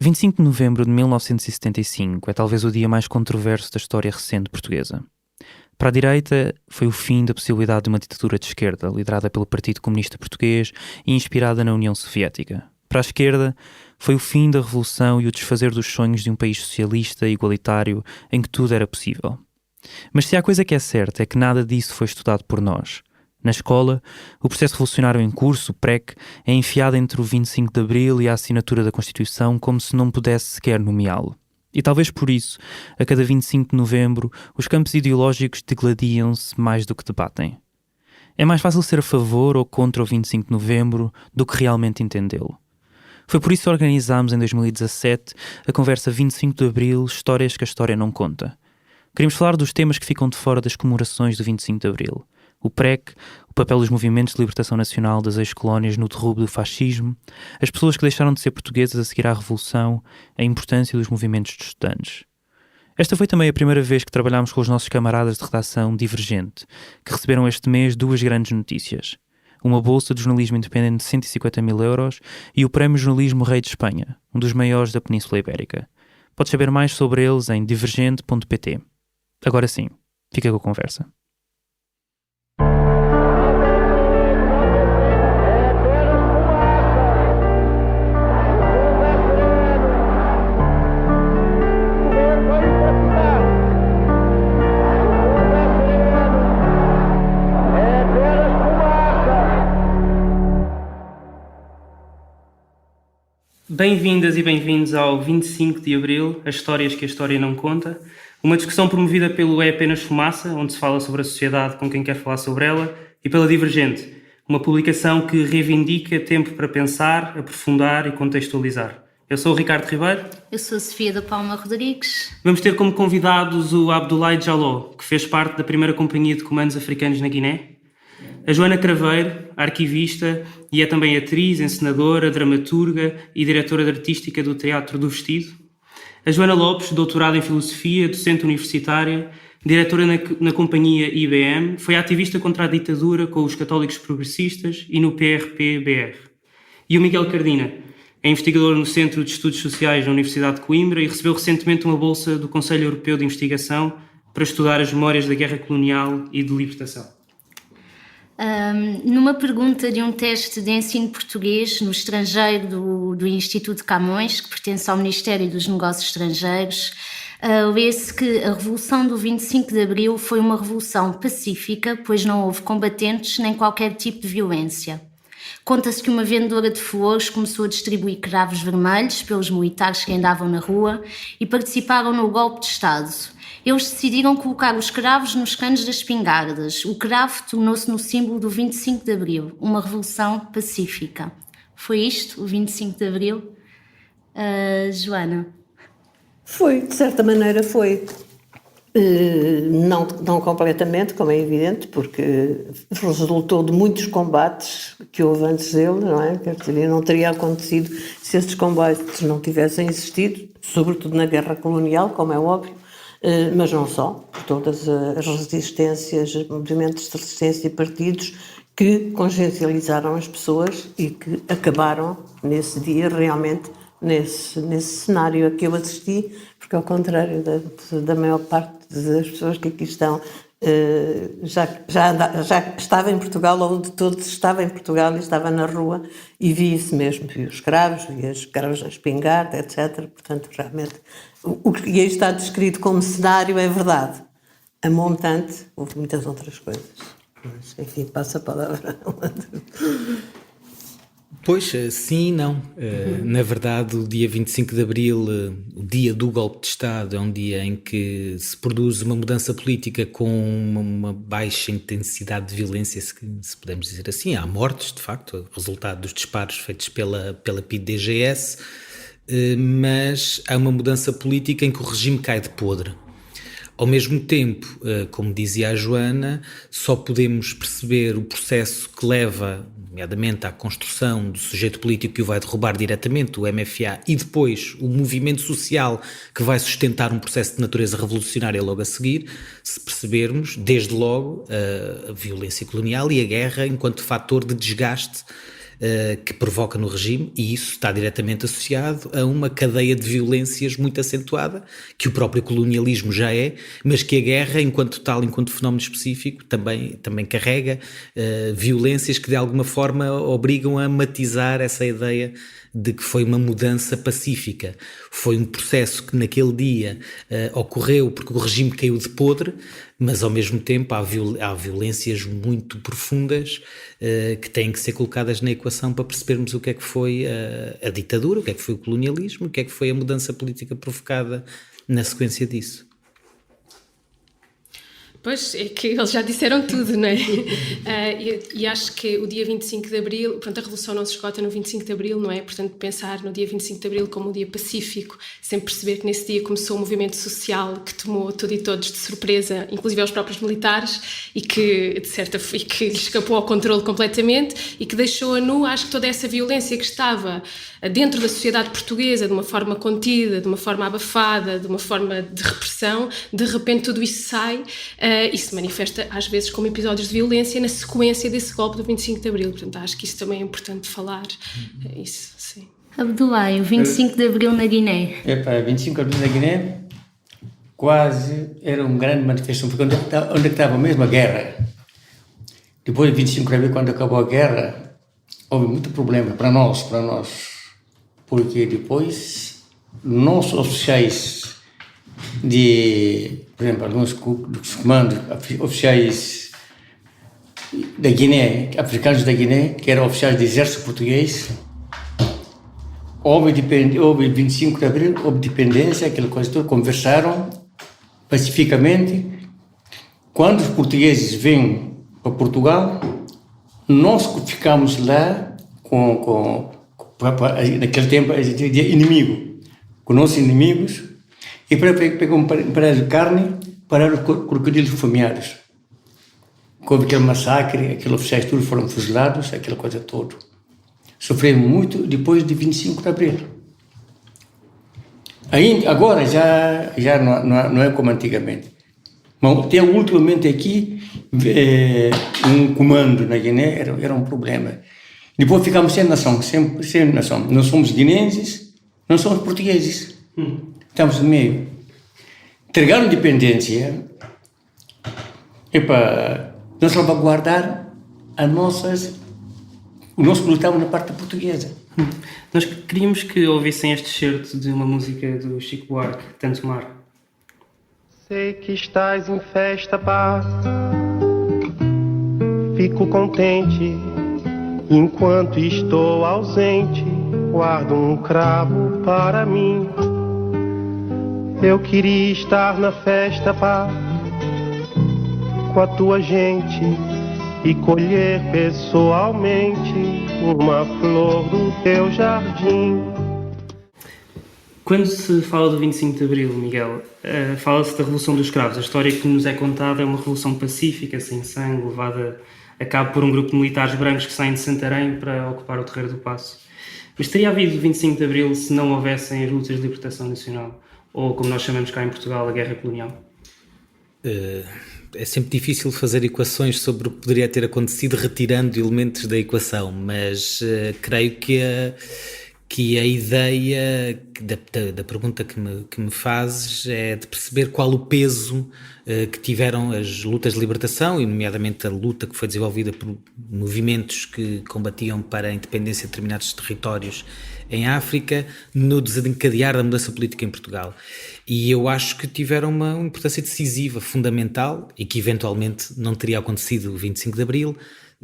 25 de novembro de 1975 é talvez o dia mais controverso da história recente portuguesa. Para a direita, foi o fim da possibilidade de uma ditadura de esquerda, liderada pelo Partido Comunista Português e inspirada na União Soviética. Para a esquerda, foi o fim da revolução e o desfazer dos sonhos de um país socialista e igualitário em que tudo era possível. Mas se há coisa que é certa é que nada disso foi estudado por nós. Na escola, o processo revolucionário em curso, o PREC, é enfiado entre o 25 de Abril e a assinatura da Constituição como se não pudesse sequer nomeá-lo. E talvez por isso, a cada 25 de novembro, os campos ideológicos degladiam-se mais do que debatem. É mais fácil ser a favor ou contra o 25 de novembro do que realmente entendê-lo. Foi por isso que organizámos em 2017 a conversa 25 de Abril, Histórias que a História não conta. Queríamos falar dos temas que ficam de fora das comemorações do 25 de Abril. O PREC, o papel dos movimentos de libertação nacional das ex-colónias no derrubo do fascismo, as pessoas que deixaram de ser portuguesas a seguir à Revolução, a importância dos movimentos de estudantes. Esta foi também a primeira vez que trabalhámos com os nossos camaradas de redação Divergente, que receberam este mês duas grandes notícias. Uma bolsa de jornalismo independente de 150 mil euros e o Prémio Jornalismo Rei de Espanha, um dos maiores da Península Ibérica. Podes saber mais sobre eles em divergente.pt. Agora sim, fica com a conversa. Bem-vindas e bem-vindos ao 25 de Abril, as histórias que a história não conta, uma discussão promovida pelo É Apenas Fumaça, onde se fala sobre a sociedade com quem quer falar sobre ela, e pela Divergente, uma publicação que reivindica tempo para pensar, aprofundar e contextualizar. Eu sou o Ricardo Ribeiro. Eu sou a Sofia da Palma Rodrigues. Vamos ter como convidados o Abdoulaye Jallow, que fez parte da primeira companhia de comandos africanos na Guiné, a Joana Craveiro, arquivista, e é também atriz, encenadora, dramaturga e diretora artística do Teatro do Vestido. A Joana Lopes, doutorada em Filosofia, docente universitária, diretora na companhia IBM, foi ativista contra a ditadura com os católicos progressistas e no PRP-BR. E o Miguel Cardina, é investigador no Centro de Estudos Sociais da Universidade de Coimbra e recebeu recentemente uma bolsa do Conselho Europeu de Investigação para estudar as memórias da guerra colonial e de libertação. Numa pergunta de um teste de ensino português no estrangeiro do Instituto Camões, que pertence ao Ministério dos Negócios Estrangeiros, lê-se que a Revolução do 25 de Abril foi uma revolução pacífica, pois não houve combatentes nem qualquer tipo de violência. Conta-se que uma vendedora de flores começou a distribuir cravos vermelhos pelos militares que andavam na rua e participaram no golpe de Estado. Eles decidiram colocar os cravos nos canos das espingardas. O cravo tornou-se no símbolo do 25 de Abril, uma revolução pacífica. Foi isto, o 25 de Abril? Joana? Foi, de certa maneira foi. Não completamente, como é evidente, porque resultou de muitos combates que houve antes dele, não é? Quer dizer, não teria acontecido se esses combates não tivessem existido, sobretudo na guerra colonial, como é óbvio. Mas não só, todas as resistências, movimentos de resistência e partidos que consciencializaram as pessoas e que acabaram nesse dia realmente nesse cenário a que eu assisti, porque ao contrário da maior parte das pessoas que aqui estão, já estava em Portugal, ou de todos estava em Portugal e estava na rua e vi isso mesmo, vi os cravos, vi as cravos na espingarda, etc. Portanto, realmente, o que aí está descrito como cenário é verdade. A montante, houve muitas outras coisas. Mas, enfim, passo a palavra ao André. Pois, sim e não. Na verdade, o dia 25 de Abril, o dia do golpe de Estado, é um dia em que se produz uma mudança política com uma baixa intensidade de violência, se podemos dizer assim. Há mortes, de facto, resultado dos disparos feitos pela PIDE-DGS, mas há uma mudança política em que o regime cai de podre. Ao mesmo tempo, como dizia a Joana, só podemos perceber o processo que leva, nomeadamente, à construção do sujeito político que o vai derrubar diretamente, o MFA, e depois o movimento social que vai sustentar um processo de natureza revolucionária logo a seguir, se percebermos, desde logo, a violência colonial e a guerra enquanto fator de desgaste que provoca no regime, e isso está diretamente associado a uma cadeia de violências muito acentuada, que o próprio colonialismo já é, mas que a guerra, enquanto tal, enquanto fenómeno específico, também carrega violências que de alguma forma obrigam a matizar essa ideia de que foi uma mudança pacífica. Foi um processo que naquele dia ocorreu porque o regime caiu de podre, mas ao mesmo tempo há violências muito profundas que têm que ser colocadas na equação para percebermos o que é que foi a ditadura, o que é que foi o colonialismo, o que é que foi a mudança política provocada na sequência disso. Pois, é que eles já disseram tudo, não é? E acho que o dia 25 de Abril, portanto, a Revolução não se esgota no 25 de Abril, não é? Portanto, pensar no dia 25 de Abril como um dia pacífico, sem perceber que nesse dia começou um movimento social que tomou tudo e todos de surpresa, inclusive aos próprios militares, e que lhes escapou ao controle completamente, e que deixou a nu, acho que toda essa violência que estava dentro da sociedade portuguesa, de uma forma contida, de uma forma abafada, de uma forma de repressão, de repente tudo isso sai, e se manifesta às vezes como episódios de violência na sequência desse golpe do 25 de Abril. Portanto, acho que isso também é importante falar. Isso, sim. Abdulai, o 25 de Abril na Guiné. 25 de Abril na Guiné quase era uma grande manifestação, porque onde estava mesmo a guerra. Depois de 25 de Abril, quando acabou a guerra, houve muito problema para nós, porque depois nossos oficiais por exemplo, alguns dos comandos oficiais da Guiné, africanos da Guiné, que eram oficiais do exército português, houve 25 de Abril, houve dependência, aquela coisa toda, conversaram pacificamente. Quando os portugueses vêm para Portugal, nós ficamos lá naquele tempo, de inimigo, com nossos inimigos, e pegou um pedaço de carne para os crocodilos fomeados. Houve aquele massacre, aqueles oficiais todos foram fuzilados, aquela coisa toda. Sofremos muito depois de 25 de Abril. Agora já não é como antigamente. Mas tem ultimamente aqui um comando na Guiné, era um problema. Depois ficamos sem nação, sem nação. Não somos guineenses, não somos portugueses. Estamos no meio. Entregaram independência para não salvaguardar o nosso que lutava na parte portuguesa. Nós queríamos que ouvissem este excerto de uma música do Chico Buarque, Tanto Mar. Sei que estás em festa, paz. Fico contente enquanto estou ausente. Guardo um cravo para mim. Eu queria estar na festa, paz, com a tua gente e colher pessoalmente uma flor do teu jardim. Quando se fala do 25 de Abril, Miguel, fala-se da Revolução dos Cravos. A história que nos é contada é uma revolução pacífica, sem sangue, levada a cabo por um grupo de militares brancos que saem de Santarém para ocupar o Terreiro do Paço. Mas teria havido 25 de Abril se não houvessem as lutas de libertação nacional? Ou, como nós chamamos cá em Portugal, a Guerra Colonial? É sempre difícil fazer equações sobre o que poderia ter acontecido retirando elementos da equação, mas creio que a ideia da pergunta que me fazes é de perceber qual o peso que tiveram as lutas de libertação, e nomeadamente a luta que foi desenvolvida por movimentos que combatiam para a independência de determinados territórios em África, no desencadear da mudança política em Portugal. E eu acho que tiveram uma importância decisiva, fundamental, e que eventualmente não teria acontecido o 25 de Abril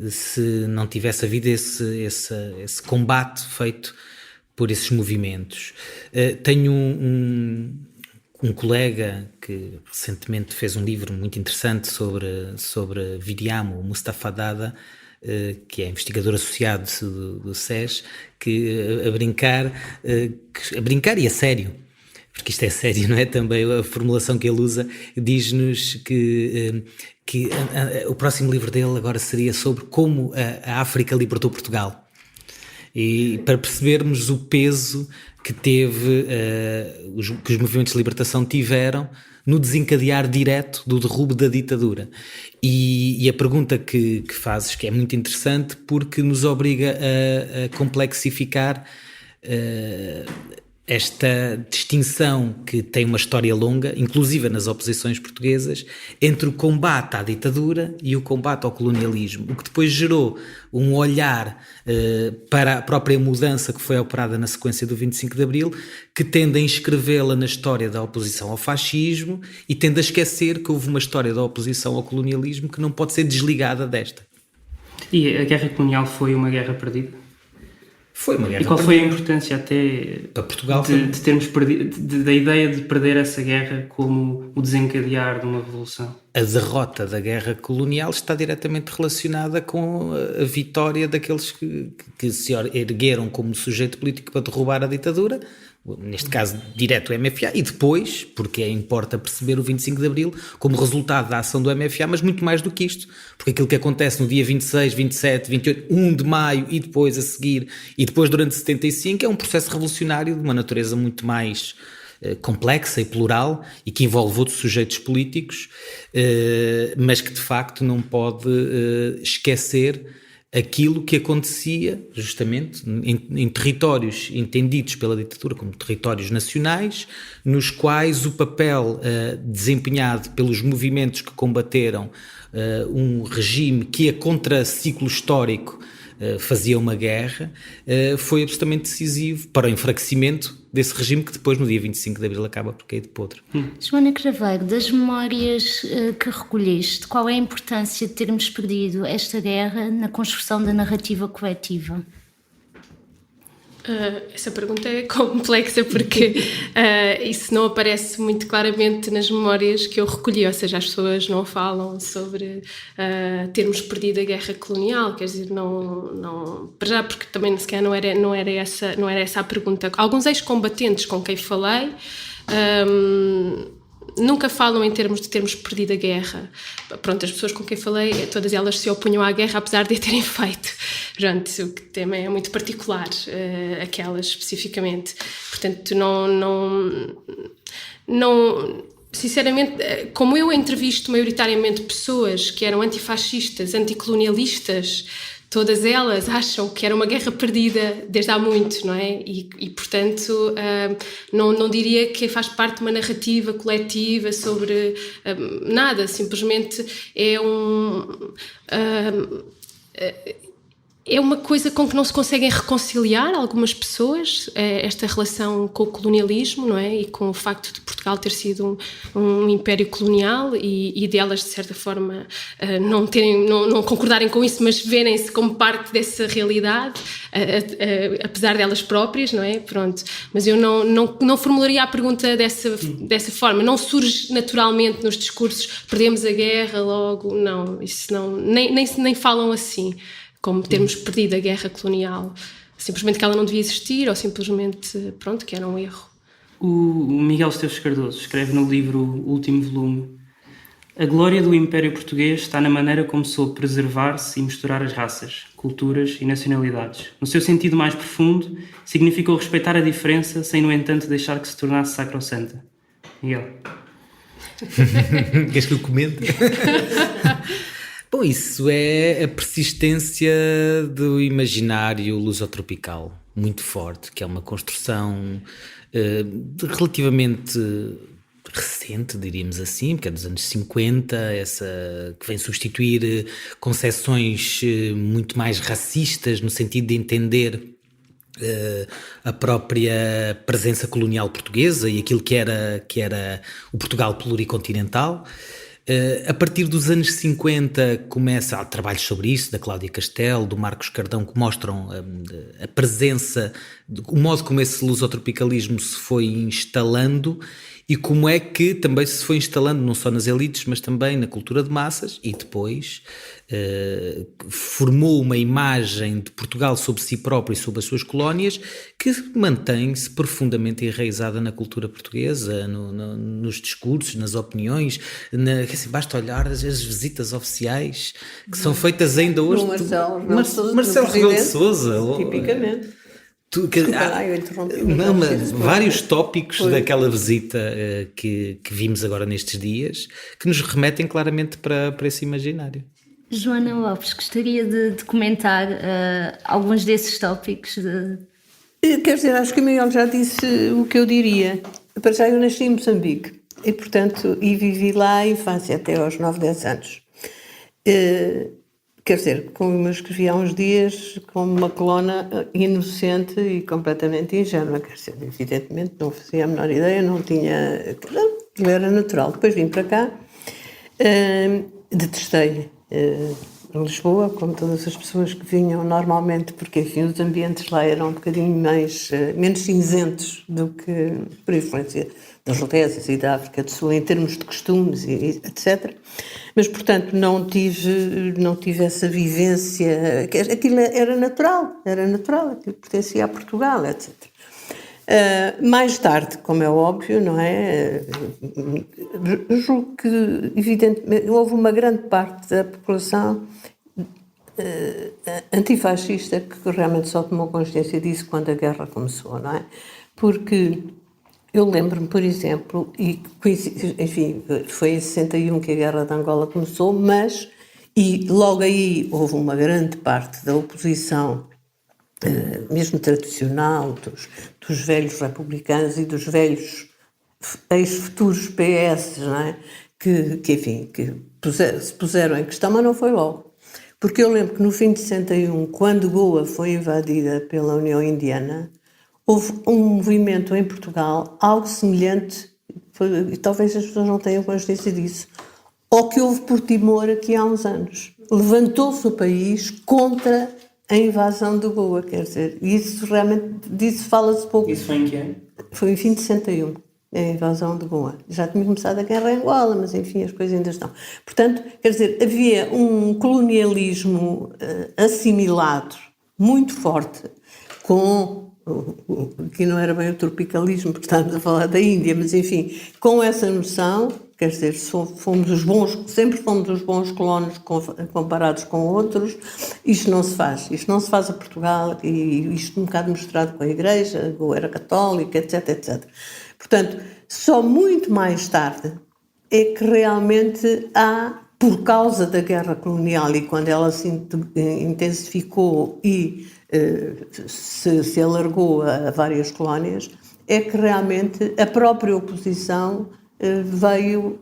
se não tivesse havido esse combate feito por esses movimentos. Tenho um colega que recentemente fez um livro muito interessante sobre Viriamo, Mustafa Dada, que é investigador associado do SES, que a brincar e a sério, porque isto é sério, não é? Também a formulação que ele usa diz-nos que o próximo livro dele agora seria sobre como a África libertou Portugal. E para percebermos o peso que teve, que os movimentos de libertação tiveram no desencadear direto do derrubo da ditadura. E a pergunta que fazes, que é muito interessante, porque nos obriga a complexificar esta distinção que tem uma história longa, inclusive nas oposições portuguesas, entre o combate à ditadura e o combate ao colonialismo, o que depois gerou um olhar para a própria mudança que foi operada na sequência do 25 de Abril, que tende a inscrevê-la na história da oposição ao fascismo e tende a esquecer que houve uma história da oposição ao colonialismo que não pode ser desligada desta. E a guerra colonial foi uma guerra perdida? Foi uma guerra. E qual foi a importância até para Portugal de termos perdido, da ideia de perder essa guerra como o desencadear de uma revolução? A derrota da guerra colonial está diretamente relacionada com a vitória daqueles que se ergueram como sujeito político para derrubar a ditadura, neste caso direto o MFA, e depois, porque importa perceber o 25 de Abril como resultado da ação do MFA, mas muito mais do que isto, porque aquilo que acontece no dia 26, 27, 28, 1 de maio e depois a seguir, e depois durante 75, é um processo revolucionário de uma natureza muito mais complexa e plural e que envolve outros sujeitos políticos, mas que de facto não pode esquecer aquilo que acontecia justamente em territórios entendidos pela ditadura como territórios nacionais, nos quais o papel desempenhado pelos movimentos que combateram um regime que a contraciclo histórico fazia uma guerra, foi absolutamente decisivo para o enfraquecimento desse regime que depois no dia 25 de Abril acaba por cair de podre. Joana Craveiro, das memórias que recolheste, qual é a importância de termos perdido esta guerra na construção da narrativa coletiva? Essa pergunta é complexa porque isso não aparece muito claramente nas memórias que eu recolhi, ou seja, as pessoas não falam sobre termos perdido a guerra colonial, quer dizer, não para já, porque também sequer não era essa a pergunta. Alguns ex-combatentes com quem falei nunca falam em termos de termos perdido a guerra. Pronto, as pessoas com quem falei, todas elas se opunham à guerra, apesar de a terem feito. Pronto, o que também é muito particular, aquelas especificamente. Portanto, não sinceramente, como eu entrevisto maioritariamente pessoas que eram antifascistas, anticolonialistas, todas elas acham que era uma guerra perdida desde há muito, não é? E portanto, não diria que faz parte de uma narrativa coletiva sobre nada, simplesmente é uma coisa com que não se conseguem reconciliar algumas pessoas, esta relação com o colonialismo, não é? E com o facto de Portugal ter sido um império colonial e delas, de certa forma, não concordarem com isso, mas verem-se como parte dessa realidade, apesar delas próprias, não é? Pronto. Mas eu não formularia a pergunta dessa forma. Não surge naturalmente nos discursos, perdemos a guerra logo, não. Isso não, nem falam assim, como termos perdido a guerra colonial, simplesmente que ela não devia existir ou simplesmente, pronto, que era um erro. O Miguel Esteves Cardoso escreve no livro Último Volume: a glória do Império Português está na maneira como soube preservar-se e misturar as raças, culturas e nacionalidades. No seu sentido mais profundo, significou respeitar a diferença sem, no entanto, deixar que se tornasse sacrossanta. Miguel. Queres que eu comente? Bom, isso é a persistência do imaginário lusotropical, muito forte, que é uma construção relativamente recente, diríamos assim, porque é dos anos 50, que vem substituir concepções muito mais racistas, no sentido de entender a própria presença colonial portuguesa e aquilo que era o Portugal pluricontinental. A partir dos anos 50 há trabalhos sobre isso, da Cláudia Castelo, do Marcos Cardão, que mostram a presença, o modo como esse lusotropicalismo se foi instalando e como é que também se foi instalando não só nas elites, mas também na cultura de massas, e depois formou uma imagem de Portugal sobre si próprio e sobre as suas colónias que mantém-se profundamente enraizada na cultura portuguesa, nos discursos, nas opiniões, basta olhar as visitas oficiais que são feitas ainda hoje. Marcelo Rebelo de Sousa, tipicamente. Eu interrompi. Não, mas vários tópicos daquela visita que vimos agora nestes dias que nos remetem claramente para esse imaginário. Joana Lopes, gostaria de comentar alguns desses tópicos. Quer dizer, acho que o Miguel já disse o que eu diria. Para já eu nasci em Moçambique e, portanto, vivi lá a infância até aos 9, 10 anos. Quer dizer, como eu escrevi há uns dias, como uma colona inocente e completamente ingênua. Quer dizer, evidentemente não fazia a menor ideia, não tinha... Aquilo era natural. Depois vim para cá, detestei Lisboa, como todas as pessoas que vinham normalmente, porque enfim, os ambientes lá eram um bocadinho menos cinzentos do que por influência das Rodésias e da África do Sul, em termos de costumes e etc. Mas, portanto, não tive essa vivência, aquilo era natural, aquilo pertencia a Portugal, etc. Mais tarde, como é óbvio, não é? Julgo que, evidentemente, houve uma grande parte da população antifascista que realmente só tomou consciência disso quando a guerra começou, não é? Porque eu lembro-me, por exemplo, enfim, foi em 61 que a guerra de Angola começou, e logo aí houve uma grande parte da oposição, mesmo tradicional, dos velhos republicanos e dos velhos ex-futuros PS, não é? que se puseram em questão, mas não foi logo. Porque eu lembro que no fim de 61, quando Goa foi invadida pela União Indiana, houve um movimento em Portugal, algo semelhante, e talvez as pessoas não tenham consciência disso, ao que houve por Timor aqui há uns anos. Levantou-se o país contra a invasão de Goa, quer dizer, isso realmente, disso fala-se pouco. Isso foi em que ano? Foi em fim de 61, a invasão de Goa. Já tinha começado a guerra em Angola, mas enfim, as coisas ainda estão. Portanto, quer dizer, havia um colonialismo assimilado, muito forte, que não era bem o tropicalismo, porque estávamos a falar da Índia, mas enfim, com essa noção, quer dizer, sempre fomos os bons colonos comparados com outros, isto não se faz a Portugal, e isto um bocado misturado com a Igreja, ou era católica, etc, etc. Portanto, só muito mais tarde é que realmente há, por causa da guerra colonial e quando ela se intensificou e se alargou a várias colónias, é que realmente a própria oposição veio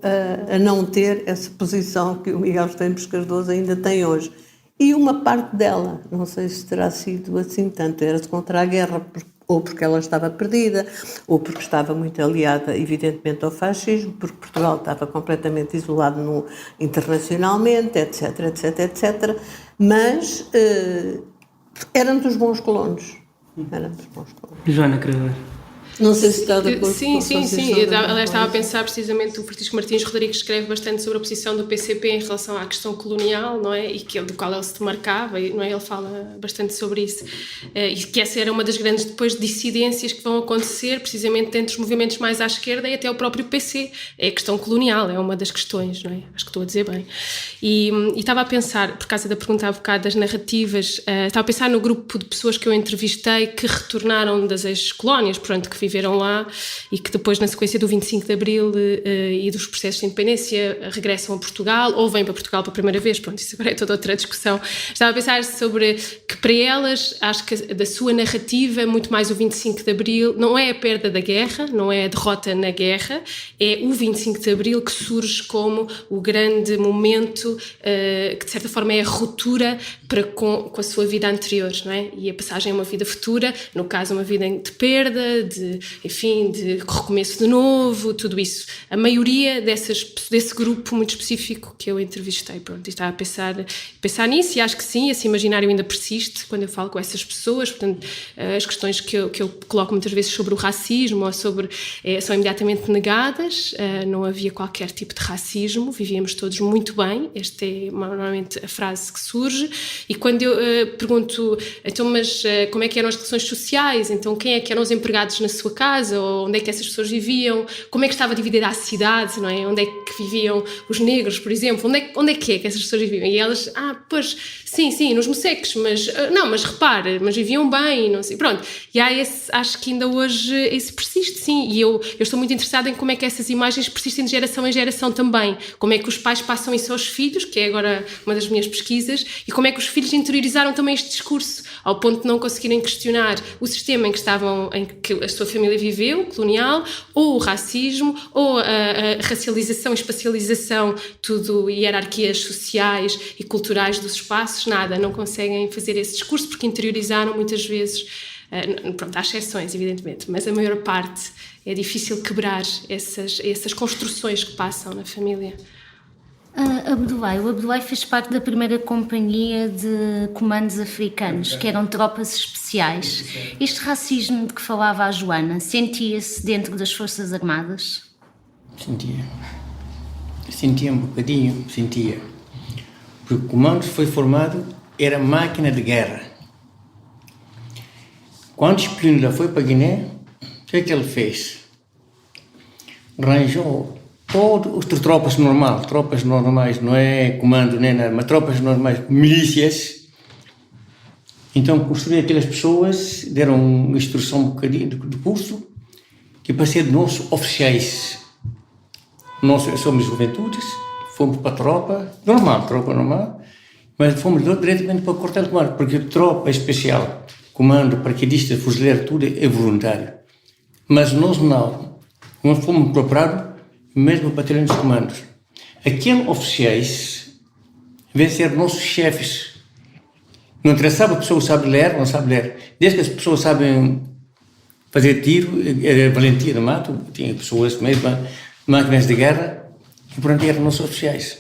a não ter essa posição que o Miguel Esteves Cardoso ainda tem hoje. E uma parte dela, não sei se terá sido assim, tanto era contra a guerra, ou porque ela estava perdida, ou porque estava muito aliada, evidentemente, ao fascismo, porque Portugal estava completamente isolado internacionalmente, etc, etc, etc. Mas éramos os bons colonos. Joana, queria ver. Não sei se está de acordo sim, com sim. Aliás, estava a pensar precisamente, o Francisco Martins Rodrigues escreve bastante sobre a posição do PCP em relação à questão colonial, não é? E do qual ele se demarcava, não é? Ele fala bastante sobre isso. E que essa era uma das grandes, depois, dissidências que vão acontecer, precisamente entre os movimentos mais à esquerda e até o próprio PC. É a questão colonial, é uma das questões, não é? Acho que estou a dizer bem. E estava a pensar, por causa da pergunta há bocado das narrativas, estava a pensar no grupo de pessoas que eu entrevistei que retornaram das ex-colónias, portanto, que viveram lá e que depois, na sequência do 25 de Abril e dos processos de independência, regressam a Portugal ou vêm para Portugal pela primeira vez. Pronto, isso agora é toda outra discussão. Estava a pensar sobre que para elas, acho que da sua narrativa, muito mais o 25 de Abril, não é a perda da guerra, não é a derrota na guerra, é o 25 de Abril que surge como o grande momento que de certa forma é a ruptura com a sua vida anterior, não é? E a passagem a uma vida futura, no caso uma vida de perda, de recomeço de novo, tudo isso. A maioria desse grupo muito específico que eu entrevistei, pronto, e estava a pensar nisso, e acho que sim, esse imaginário ainda persiste quando eu falo com essas pessoas. Portanto, as questões que eu coloco muitas vezes sobre o racismo ou são imediatamente negadas. Não havia qualquer tipo de racismo, vivíamos todos muito bem. Esta é normalmente a frase que surge. E quando eu pergunto, então, mas como é que eram as relações sociais? Então, quem é que eram os empregados na sua sua casa, ou onde é que essas pessoas viviam, como é que estava dividida a cidade, não é? Onde é que viviam os negros, por exemplo, onde é que essas pessoas viviam? E elas, pois, sim, nos Moceques, mas, não, mas repare, mas viviam bem, não sei, pronto. E há acho que ainda hoje esse persiste, sim, e eu estou muito interessada em como é que essas imagens persistem de geração em geração também, como é que os pais passam isso aos filhos, que é agora uma das minhas pesquisas, e como é que os filhos interiorizaram também este discurso, ao ponto de não conseguirem questionar o sistema em que a sua família viveu, colonial, ou o racismo, ou a racialização e espacialização, tudo, e hierarquias sociais e culturais dos espaços, nada, não conseguem fazer esse discurso porque interiorizaram muitas vezes, pronto, há exceções, evidentemente, mas a maior parte é difícil quebrar essas construções que passam na família. O Abdoulaye fez parte da primeira companhia de comandos africanos, que eram tropas especiais. Este racismo de que falava a Joana, sentia-se dentro das Forças Armadas? Sentia um bocadinho, porque o comando foi formado, era máquina de guerra. Quando Spínola foi para Guiné, o que é que ele fez? Arranjou todas as tropas normais, não é comando nem nada, mas tropas normais, milícias. Então construíram aquelas pessoas, deram instrução um bocadinho de curso, que para ser nossos oficiais. Nós somos juventudes, fomos para a tropa normal, mas fomos diretamente para o quartel de comando, porque tropa especial, comando, paraquedista, fuzileiro, tudo é voluntário. Mas nós não. Nós fomos preparados mesmo para batalhão dos comandos. Aqueles oficiais vêm ser nossos chefes. Não interessava a pessoa sabe ler, não sabe ler. Desde que as pessoas sabem fazer tiro, era valentia no mato, tinha pessoas mesmo, máquinas de guerra, e pronto, eram nossos oficiais.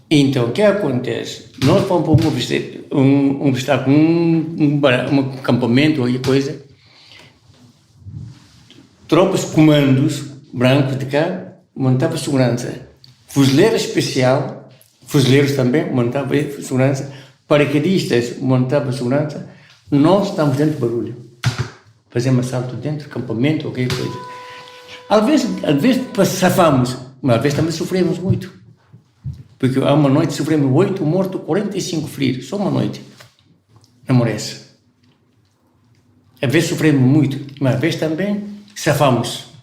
Então, o que acontece? Nós fomos para um acampamento ou coisa, tropas, comandos, brancos de cá, montava segurança. Fuzileiro especial, fuzileiros também, montava segurança. Paraquedistas, montava segurança. Nós estamos dentro do barulho. Fazemos assalto dentro do acampamento, qualquer coisa. Às vezes safamos, mas às vezes também sofremos muito. Porque há uma noite sofremos 8 mortos, 45 feridos. Só uma noite. Não merece. Às vezes sofremos muito, mas às vezes também safamos.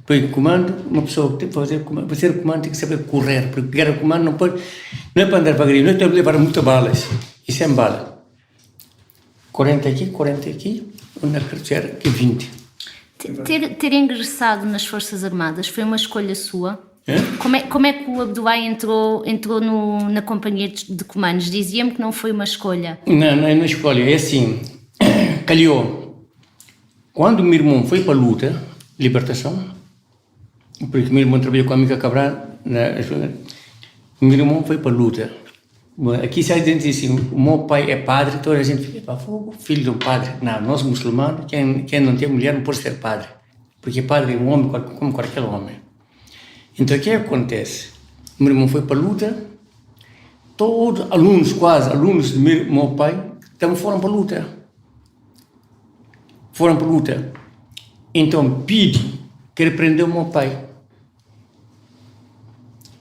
Porque comando, uma pessoa que tem que fazer comando tem que saber correr, porque guerra comando não é para andar devagarinho, não é para levar muitas balas, e sem bala. 40 aqui, na carteira que 20. Ter ingressado nas Forças Armadas foi uma escolha sua? É? Como é que o Abdoulaye entrou na companhia de comandos? Dizia-me que não foi uma escolha. Não escolha, é assim, calhou. Quando o meu irmão foi para a luta, libertação, porque o meu irmão trabalhou com a amiga Cabral, o meu irmão foi para a luta. Aqui se a gente diz assim, o meu pai é padre, toda a gente fica, filho de um padre. Não, nós muçulmanos, quem não tem mulher não pode ser padre, porque padre é um homem como qualquer homem. Então o que acontece? O meu irmão foi para a luta, todos alunos do meu pai, também foram para a luta. Então Pidi quer prender o meu pai.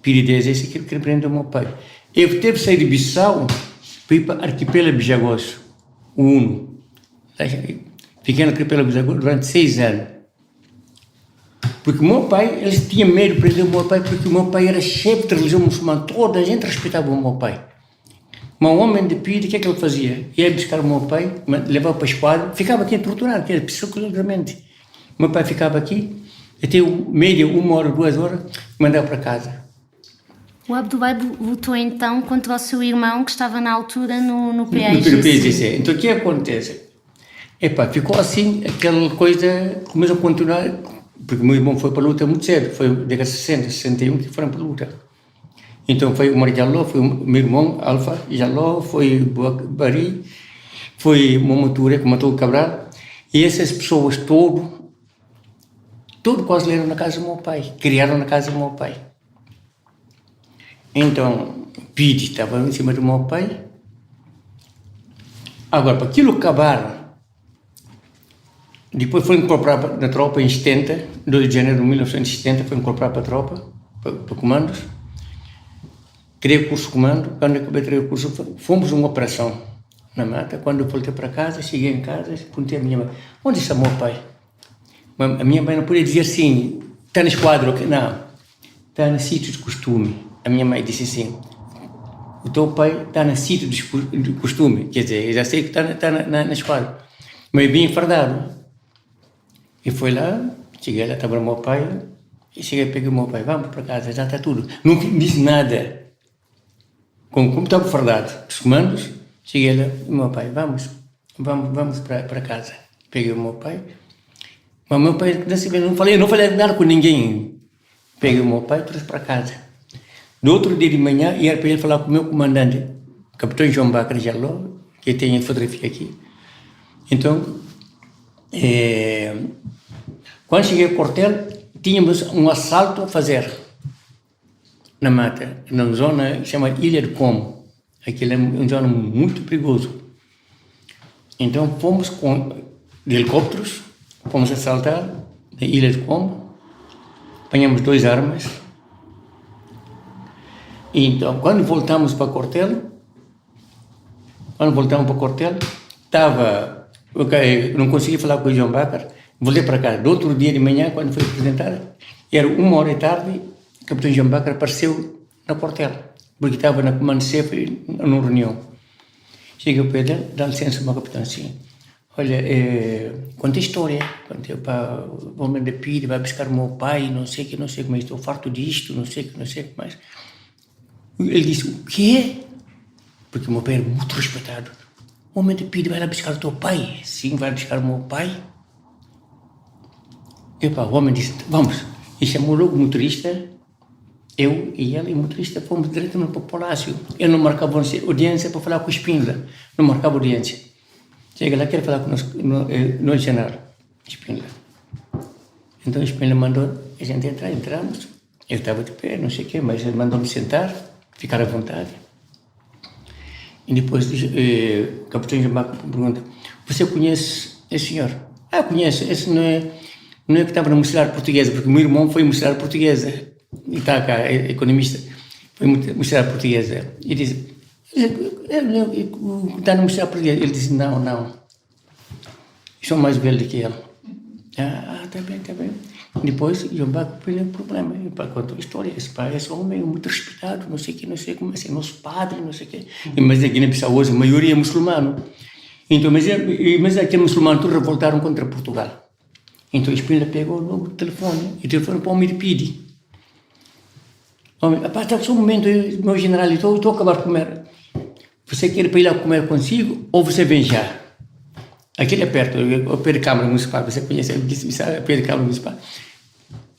Pidi diz esse que quer prender o meu pai. Eu teve que sair de Bissau para ir para o arquipélago Bijagós, o UNO. Fiquei no arquipélago Bijagós durante 6 anos. Porque o meu pai, eles tinham medo de prender o meu pai, porque o meu pai era chefe de religião muçulmana, toda a gente respeitava o meu pai. Mas um homem de Pidi, o que é que ele fazia? Ia buscar o meu pai, levava para a esquadra, ficava aqui torturado, psicologicamente. O meu pai ficava aqui, até média 1 hora, 2 horas, mandava para casa. O Abdoulaye lutou então contra o seu irmão, que estava na altura no PAIGC. No PAIGC. Então o que acontece? Ficou assim, aquela coisa começou a continuar, porque o meu irmão foi para a luta muito cedo, foi na década de 60, 61 que foram para a luta. Então foi o Mar Jaló, foi o meu irmão, Alfa Jaló, foi Bari, foi Momoture, que matou o Cabral, e essas pessoas todos quase leram na casa do meu pai, criaram na casa do meu pai. Então, Pidi estava em cima do meu pai. Agora, para aquilo acabar, Depois foi incorporado na tropa em 70, 2 de janeiro de 1970, foi incorporado para a tropa, para comandos. Tirei o curso de comando. Quando acabei de tirar o curso, fomos uma operação na mata. Quando eu voltei para casa, cheguei em casa, perguntei à minha mãe: onde está meu pai? A minha mãe não podia dizer assim, está no esquadro, não, está no sítio de costume. A minha mãe disse assim: o teu pai está no sítio de costume, quer dizer, eu já sei que está na esquadra, mas bem enfardado. E foi lá, cheguei lá, estava o meu pai, e cheguei, peguei o meu pai: vamos para casa, já está tudo. Não disse nada. Como estava fardado dos comandos, cheguei lá, o meu pai: vamos para casa. Peguei o meu pai, mas o meu pai não falei nada com ninguém. Peguei o meu pai e trouxe para casa. No outro dia de manhã, ia para ele falar com o meu comandante, capitão João Bacra Jaló, que tem a fotografia aqui. Então, quando cheguei ao quartel, tínhamos um assalto a fazer na mata, na zona que se chama Ilha de Como. Aquilo é uma zona muito perigoso. Então fomos de helicópteros, fomos assaltar a Ilha de Como, apanhamos 2 armas. Então, quando voltamos para o quartel, não consegui falar com o João Bacra, voltei para casa. Do outro dia de manhã, quando foi apresentado, era 1h o capitão João Bacra apareceu no quartel, porque estava na comando-chefe numa reunião. Cheguei para ele: dá licença, meu capitão, assim, olha, conta a história, contei para o homem de Pire, vai buscar o meu pai, não sei o que, mas estou farto disto, não sei o que mais. Ele disse: o quê? Porque o meu pai era muito respeitado. O homem de Pire vai lá buscar o teu pai? Sim, vai buscar o meu pai. E o homem disse: vamos. E chamou logo o motorista, eu e ele, e o motorista, fomos diretamente para o palácio. Eu não marcava audiência para falar com o Espíndola, não marcava audiência. Chega lá, quer falar com o general Espíndola. Então o Espíndola mandou a gente entrar, entramos. Eu estava de pé, não sei o quê, mas ele mandou-me sentar, ficar à vontade. E depois o capitão Jambaco pergunta: você conhece esse senhor? Ah, conheço, esse não é que estava na mocidade portuguesa, porque o meu irmão foi mocidade portuguesa, e está cá, é economista, foi mocidade portuguesa. E disse: está na mocidade portuguesa. Ele disse: não, eu sou mais velho do que ele. Está bem. Depois, o Jambaco foi um problema. Ele contou a história: esse homem é muito respeitado, não sei como é nosso padre, não sei o quê. Mas aqui na Bissau hoje a maioria é muçulmano. Então, mas aqueles muçulmanos todos revoltaram contra Portugal. Então o Espíndola pegou logo o telefone para o homem de Pide. Está só um momento, meu general, estou a acabar de comer. Você quer ir lá comer consigo ou você vem já? Aquele é perto, o pé de Câmara Municipal, você conhece, o pé de Câmara Municipal.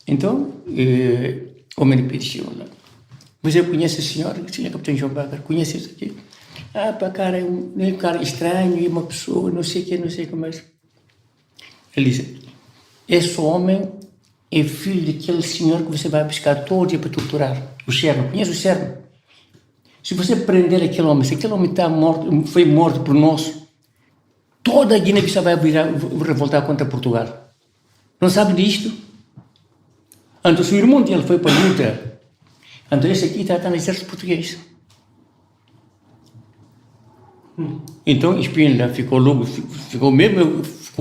Então, o homem de Pide chegou lá: você conhece o senhor? Sim, capitão João Bacra, conhece isso aqui? Cara, é um cara estranho, é uma pessoa, não sei o que mais. Ele disse: esse homem é filho daquele senhor que você vai buscar todo dia para torturar. O Cherno, conhece o Cherno? Se você prender aquele homem, se aquele homem foi morto por nós, toda a Guiné-Bissau vai revoltar contra Portugal. Não sabe disto? Então, se o irmão dele foi para a luta, então esse aqui está no exército português. Então, Espíndola ficou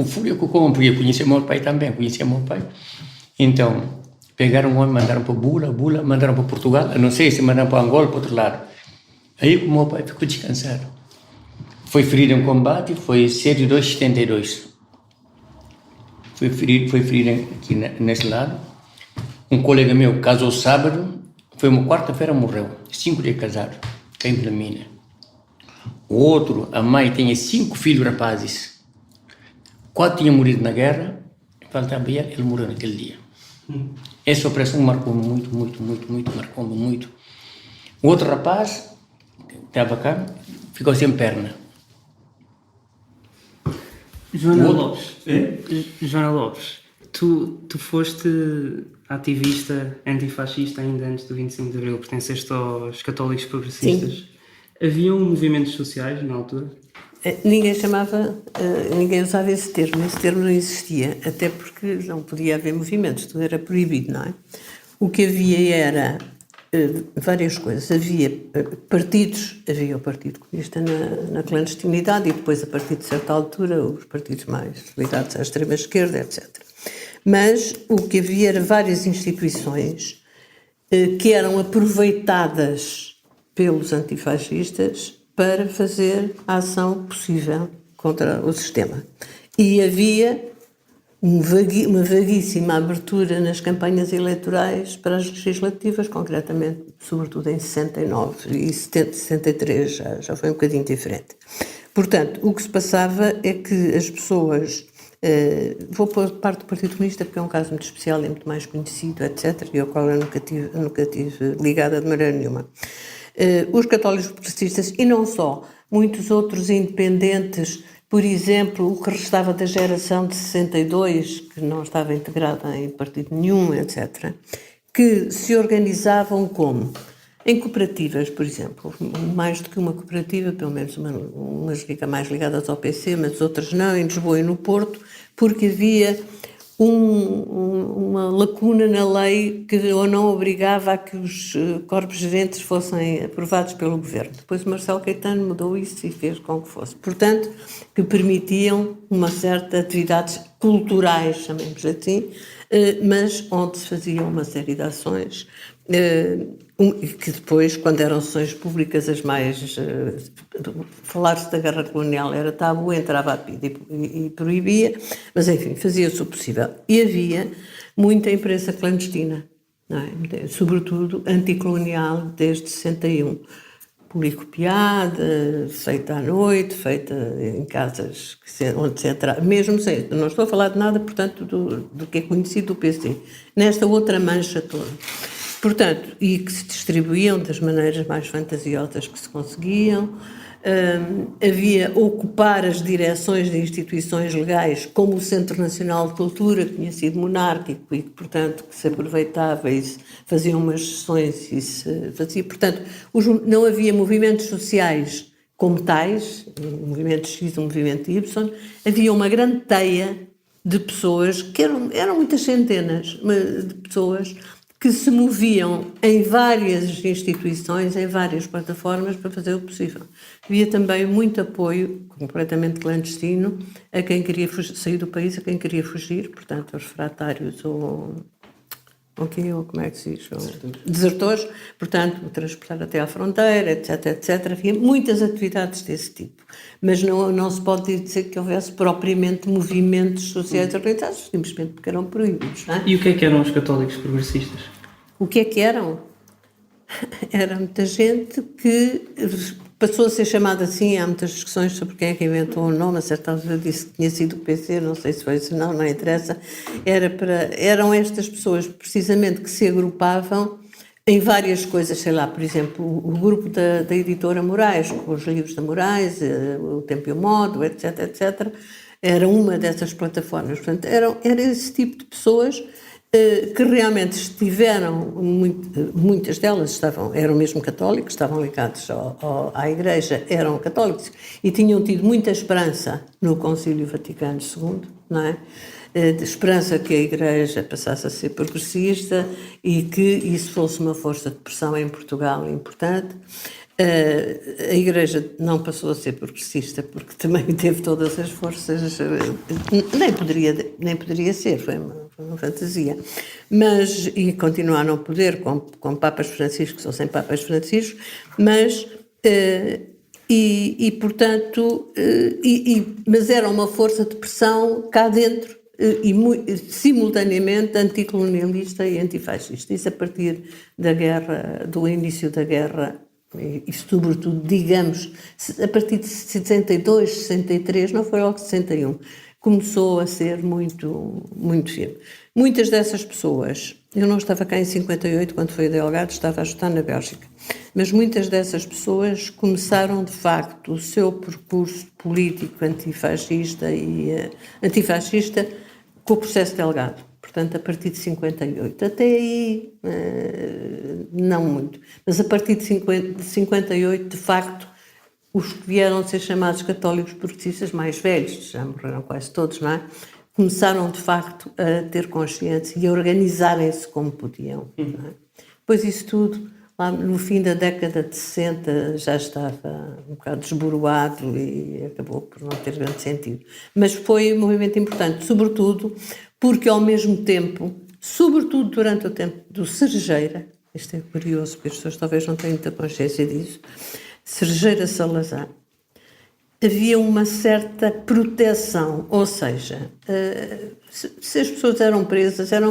fúria com o homem, porque conhecia meu pai também, Então, pegaram o homem, mandaram para Bula, mandaram para Portugal, não sei se mandaram para Angola, para outro lado. Aí o meu pai ficou descansado. Foi ferido em combate, foi 7/2/72. Foi ferido aqui nesse lado. Um colega meu casou sábado, foi uma quarta-feira, morreu. 5 dias casado, caiu na mina. O outro, a mãe tinha 5 filhos rapazes. 4 tinham morrido na guerra, faltava ele morreu naquele dia. Essa operação marcou-me muito, marcou-me muito. O outro rapaz, estava cá, ficou sem perna. Joana Lopes, tu foste ativista antifascista ainda antes do 25 de Abril, pertenceste aos católicos progressistas. Sim. Haviam movimentos sociais na altura? Ninguém ninguém usava esse termo não existia, até porque não podia haver movimentos, tudo era proibido, não é? O que havia era várias coisas, havia partidos, havia o Partido Comunista na clandestinidade e depois, a partir de certa altura, os partidos mais ligados à extrema-esquerda, etc. Mas o que havia era várias instituições que eram aproveitadas pelos antifascistas para fazer a ação possível contra o sistema. E havia uma vaguíssima abertura nas campanhas eleitorais para as legislativas, concretamente, sobretudo em 69 e 73 já foi um bocadinho diferente. Portanto, o que se passava é que as pessoas... vou pôr parte do Partido Comunista porque é um caso muito especial, é muito mais conhecido, etc., e ao qual eu nunca tive ligada de maneira nenhuma. Os católicos progressistas, e não só, muitos outros independentes, por exemplo, o que restava da geração de 62, que não estava integrada em partido nenhum, etc., que se organizavam como? Em cooperativas, por exemplo, mais do que uma cooperativa, pelo menos umas mais ligadas ao PC, mas outras não, em Lisboa e no Porto, porque havia uma lacuna na lei que ou não obrigava a que os corpos gerentes fossem aprovados pelo governo. Depois o Marcelo Caetano mudou isso e fez com que fosse. Portanto, que permitiam uma certa atividades culturais, chamemos assim, mas onde se fazia uma série de ações que depois, quando eram sessões públicas, as mais... falar-se da guerra colonial era tabu, entrava a PIDE e proibia, mas enfim, fazia-se o possível. E havia muita imprensa clandestina, não é? Sobretudo anticolonial, desde 61. Policopiada, feita à noite, feita em casas onde se entrava, mesmo sem... Não estou a falar de nada, portanto, do que é conhecido do PC. Nesta outra mancha toda. Portanto, e que se distribuíam das maneiras mais fantasiosas que se conseguiam. Havia ocupar as direções de instituições legais, como o Centro Nacional de Cultura, que tinha sido monárquico e que, portanto, que se aproveitava e se faziam umas sessões e se fazia. Portanto, não havia movimentos sociais como tais, o movimento X, o movimento Y, havia uma grande teia de pessoas, que eram muitas centenas de pessoas, que se moviam em várias instituições, em várias plataformas para fazer o possível. Havia também muito apoio, completamente clandestino, a quem queria sair do país, a quem queria fugir, portanto, aos refratários ou como é que se diz? Desertores, portanto, transportar até à fronteira, etc, etc. Havia muitas atividades desse tipo. Mas não se pode dizer que houvesse propriamente movimentos sociais organizados, simplesmente porque eram proibidos. Não é? E o que eram os católicos progressistas? O que é que eram? Era muita gente que passou a ser chamada assim. Há muitas discussões sobre quem é que inventou o nome. A certa altura disse que tinha sido o PC, não sei se foi isso, não interessa. Eram estas pessoas, precisamente, que se agrupavam em várias coisas, sei lá, por exemplo, o grupo da editora Moraes, com os livros da Moraes, o Tempo e o Modo, etc, etc, era uma dessas plataformas. Portanto, era esse tipo de pessoas que realmente estiveram, muitas delas eram mesmo católicos, estavam ligados à Igreja, eram católicos e tinham tido muita esperança no Concílio Vaticano II, não é? De esperança que a Igreja passasse a ser progressista e que isso fosse uma força de pressão em Portugal importante. A Igreja não passou a ser progressista porque também teve todas as forças, nem poderia ser, foi uma fantasia, mas, e continua a não poder com Papas Franciscos ou sem Papas Franciscos, mas, portanto, mas era uma força de pressão cá dentro, e simultaneamente anticolonialista e antifascista. Isso a partir da guerra, do início da guerra, e sobretudo, digamos, a partir de 62, 63, não foi logo 61, começou a ser muito, muito firme. Muitas dessas pessoas, eu não estava cá em 58 quando foi Delgado, estava a estudar na Bélgica, mas muitas dessas pessoas começaram de facto o seu percurso político antifascista com o processo Delgado. Portanto, a partir de 58. Até aí, não muito. Mas a partir de 58, de facto, os que vieram a ser chamados católicos progressistas mais velhos, já morreram quase todos, não é? Começaram, de facto, a ter consciência e a organizarem-se como podiam. Não é? Depois isso tudo, lá no fim da década de 60, já estava um bocado desboroado e acabou por não ter grande sentido. Mas foi um movimento importante, sobretudo porque, ao mesmo tempo, sobretudo durante o tempo do Cerejeira, isto é curioso, porque as pessoas talvez não tenham muita consciência disso, Cerejeira Salazar, havia uma certa proteção, ou seja, se as pessoas eram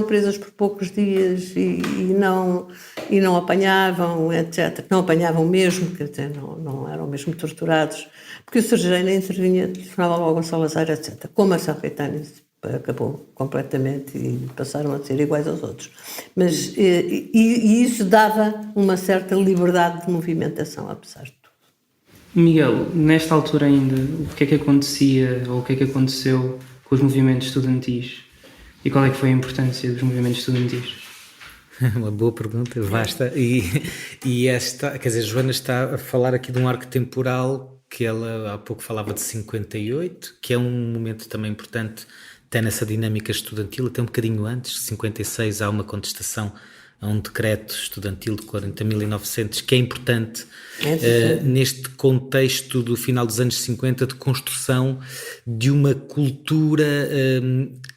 presas por poucos dias e não apanhavam, etc. Não apanhavam mesmo, quer dizer, não eram mesmo torturados, porque o Cerejeira intervinha, telefonava logo ao Salazar, etc. Como a São Caetano acabou completamente e passaram a ser iguais aos outros. Mas e isso dava uma certa liberdade de movimentação, apesar de tudo. Miguel, nesta altura ainda, o que é que acontecia ou o que é que aconteceu com os movimentos estudantis? E qual é que foi a importância dos movimentos estudantis? Uma boa pergunta, vasta. E esta, quer dizer, Joana está a falar aqui de um arco temporal que ela há pouco falava de 58, que é um momento também importante, tem nessa dinâmica estudantil, até um bocadinho antes, 56 há uma contestação a um decreto estudantil de 40.900, que é importante neste contexto do final dos anos 50 de construção de uma cultura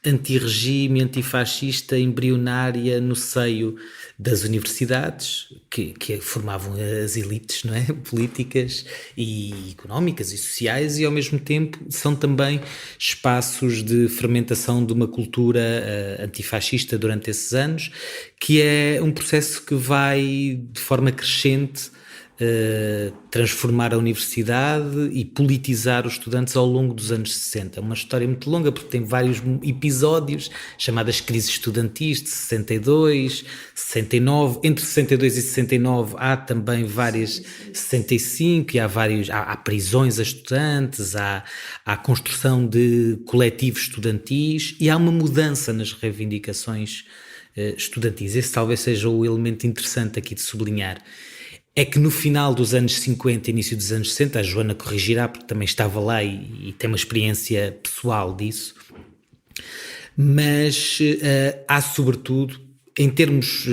anti-regime, antifascista, embrionária no seio das universidades, que formavam as elites, não é? Políticas e económicas e sociais, e ao mesmo tempo são também espaços de fermentação de uma cultura antifascista durante esses anos, que é um processo que vai de forma crescente transformar a universidade e politizar os estudantes ao longo dos anos 60. É uma história muito longa porque tem vários episódios, chamadas crises estudantis de 62, 69, entre 62 e 69 há também várias, 65, e há prisões a estudantes, há construção de coletivos estudantis e há uma mudança nas reivindicações estudantis. Esse talvez seja o elemento interessante aqui de sublinhar. É que no final dos anos 50, início dos anos 60, a Joana corrigirá porque também estava lá e tem uma experiência pessoal disso, mas há sobretudo, em termos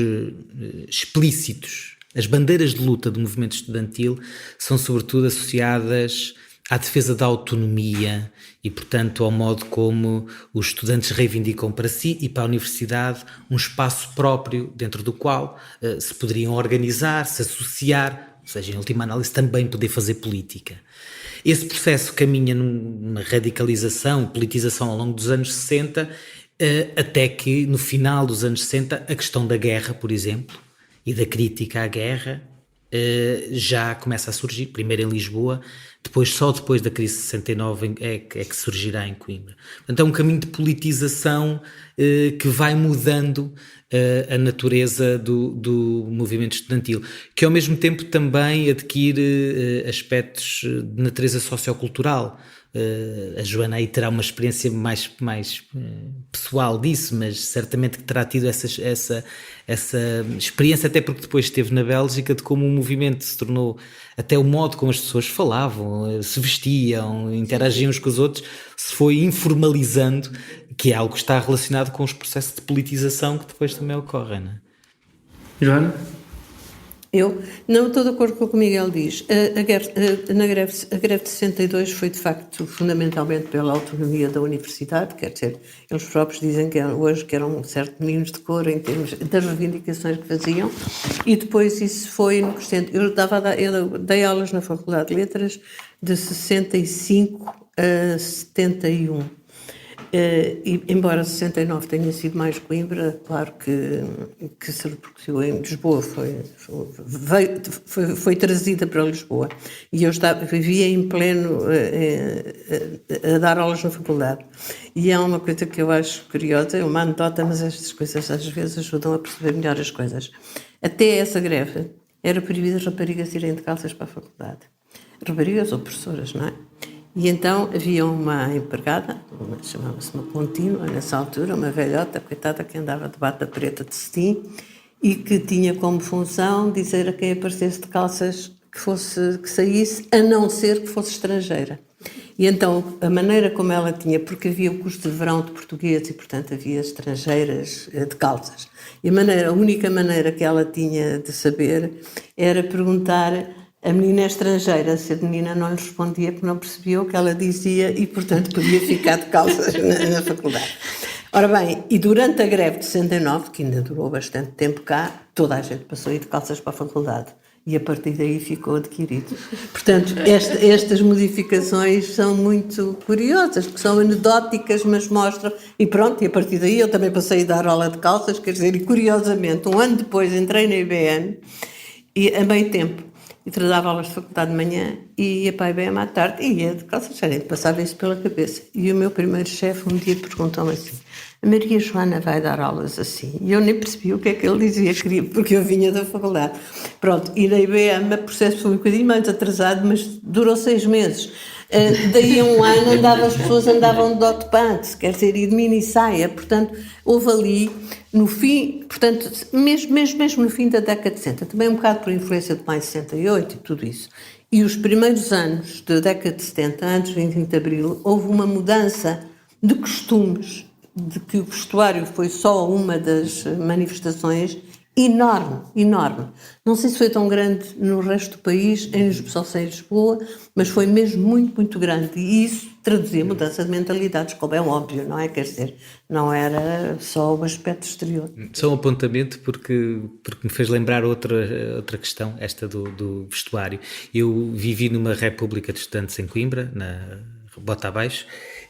explícitos, as bandeiras de luta do movimento estudantil são sobretudo associadas à defesa da autonomia e, portanto, ao modo como os estudantes reivindicam para si e para a universidade um espaço próprio dentro do qual se poderiam organizar, se associar, ou seja, em última análise, também poder fazer política. Esse processo caminha numa radicalização, politização ao longo dos anos 60, até que no final dos anos 60 a questão da guerra, por exemplo, e da crítica à guerra já começa a surgir, primeiro em Lisboa, só depois da crise de 69 é que surgirá em Coimbra. Portanto, é um caminho de politização que vai mudando a natureza do movimento estudantil, que ao mesmo tempo também adquire aspectos de natureza sociocultural. A Joana aí terá uma experiência mais pessoal disso, mas certamente que terá tido essa experiência, até porque depois esteve na Bélgica, de como o movimento se tornou, até o modo como as pessoas falavam, se vestiam, interagiam uns com os outros, se foi informalizando, que é algo que está relacionado com os processos de politização que depois também ocorrem, não é? Joana? Eu não estou de acordo com o que o Miguel diz. A greve de 62 foi, de facto, fundamentalmente pela autonomia da universidade, quer dizer, eles próprios dizem que hoje que eram um certo meninos de cor em termos das reivindicações que faziam, e depois isso foi no crescente. Eu dei aulas na Faculdade de Letras de 65 a 71. E, embora 69 tenha sido mais Coimbra, claro que se repercutiu em Lisboa, foi trazida para Lisboa. E eu vivia em pleno a dar aulas na faculdade. E é uma coisa que eu acho curiosa, é uma anedota, mas estas coisas às vezes ajudam a perceber melhor as coisas. Até essa greve era proibido as raparigas irem de calças para a faculdade. Raparigas ou professoras, não é? E então havia uma empregada, chamava-se uma contínua, nessa altura, uma velhota, coitada, que andava de bata preta de cetim e que tinha como função dizer a quem aparecesse de calças que saísse, a não ser que fosse estrangeira. E então, a maneira como ela tinha, porque havia o curso de verão de português e, portanto, havia estrangeiras de calças. E a única maneira que ela tinha de saber era perguntar: a menina é estrangeira. Se a menina não lhe respondia, porque não percebia o que ela dizia e, portanto, podia ficar de calças na faculdade. Ora bem, e durante a greve de 69, que ainda durou bastante tempo cá, toda a gente passou a ir de calças para a faculdade. E a partir daí ficou adquirido. Portanto, estas modificações são muito curiosas, porque são anedóticas, mas mostram... E pronto, e a partir daí eu também passei a dar aula de calças, quer dizer, e curiosamente, um ano depois entrei na IBM, e a meio tempo, e dava aulas de faculdade de manhã, e ia para a IBM à tarde, e ia de calças, já nem passava isso pela cabeça. E o meu primeiro chefe um dia perguntou-me assim: a Maria Joana vai dar aulas assim? E eu nem percebi o que é que ele dizia, porque eu vinha da faculdade. Pronto, e na IBM o processo foi um bocadinho mais atrasado, mas durou 6 meses. Daí a um ano as pessoas andavam de hot pants, quer dizer, e de mini saia. Portanto, houve ali, no fim, portanto, mesmo no fim da década de 60, também um bocado por influência de maio de 68 e tudo isso. E os primeiros anos da década de 70, antes do 25 de Abril, houve uma mudança de costumes, de que o vestuário foi só uma das manifestações, enorme. Não sei se foi tão grande no resto do país, só sei em Lisboa, mas foi mesmo muito, muito grande. E isso traduzia mudança de mentalidades, como é óbvio, não é? Quer dizer, não era só o aspecto exterior. Só um apontamento, porque me fez lembrar outra questão, esta do vestuário. Eu vivi numa república de estudantes em Coimbra, na Bota Abaixo,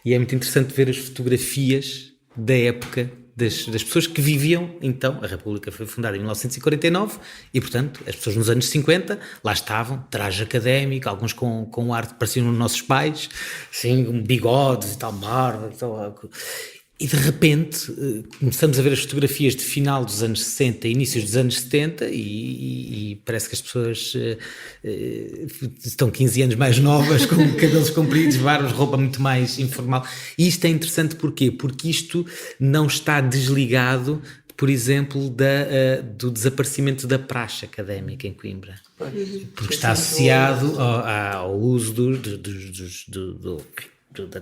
e é muito interessante ver as fotografias da época das pessoas que viviam. Então, a República foi fundada em 1949 e, portanto, as pessoas nos anos 50 lá estavam, traje académico, alguns com ar que pareciam nossos pais, assim, bigodes e tal, barba e tal. E de repente começamos a ver as fotografias de final dos anos 60 e inícios dos anos 70 e parece que as pessoas estão 15 anos mais novas, com cabelos compridos, barbas, roupa muito mais informal. E isto é interessante porquê? Porque isto não está desligado, por exemplo, do desaparecimento da praxe académica em Coimbra. Porque está associado ao uso da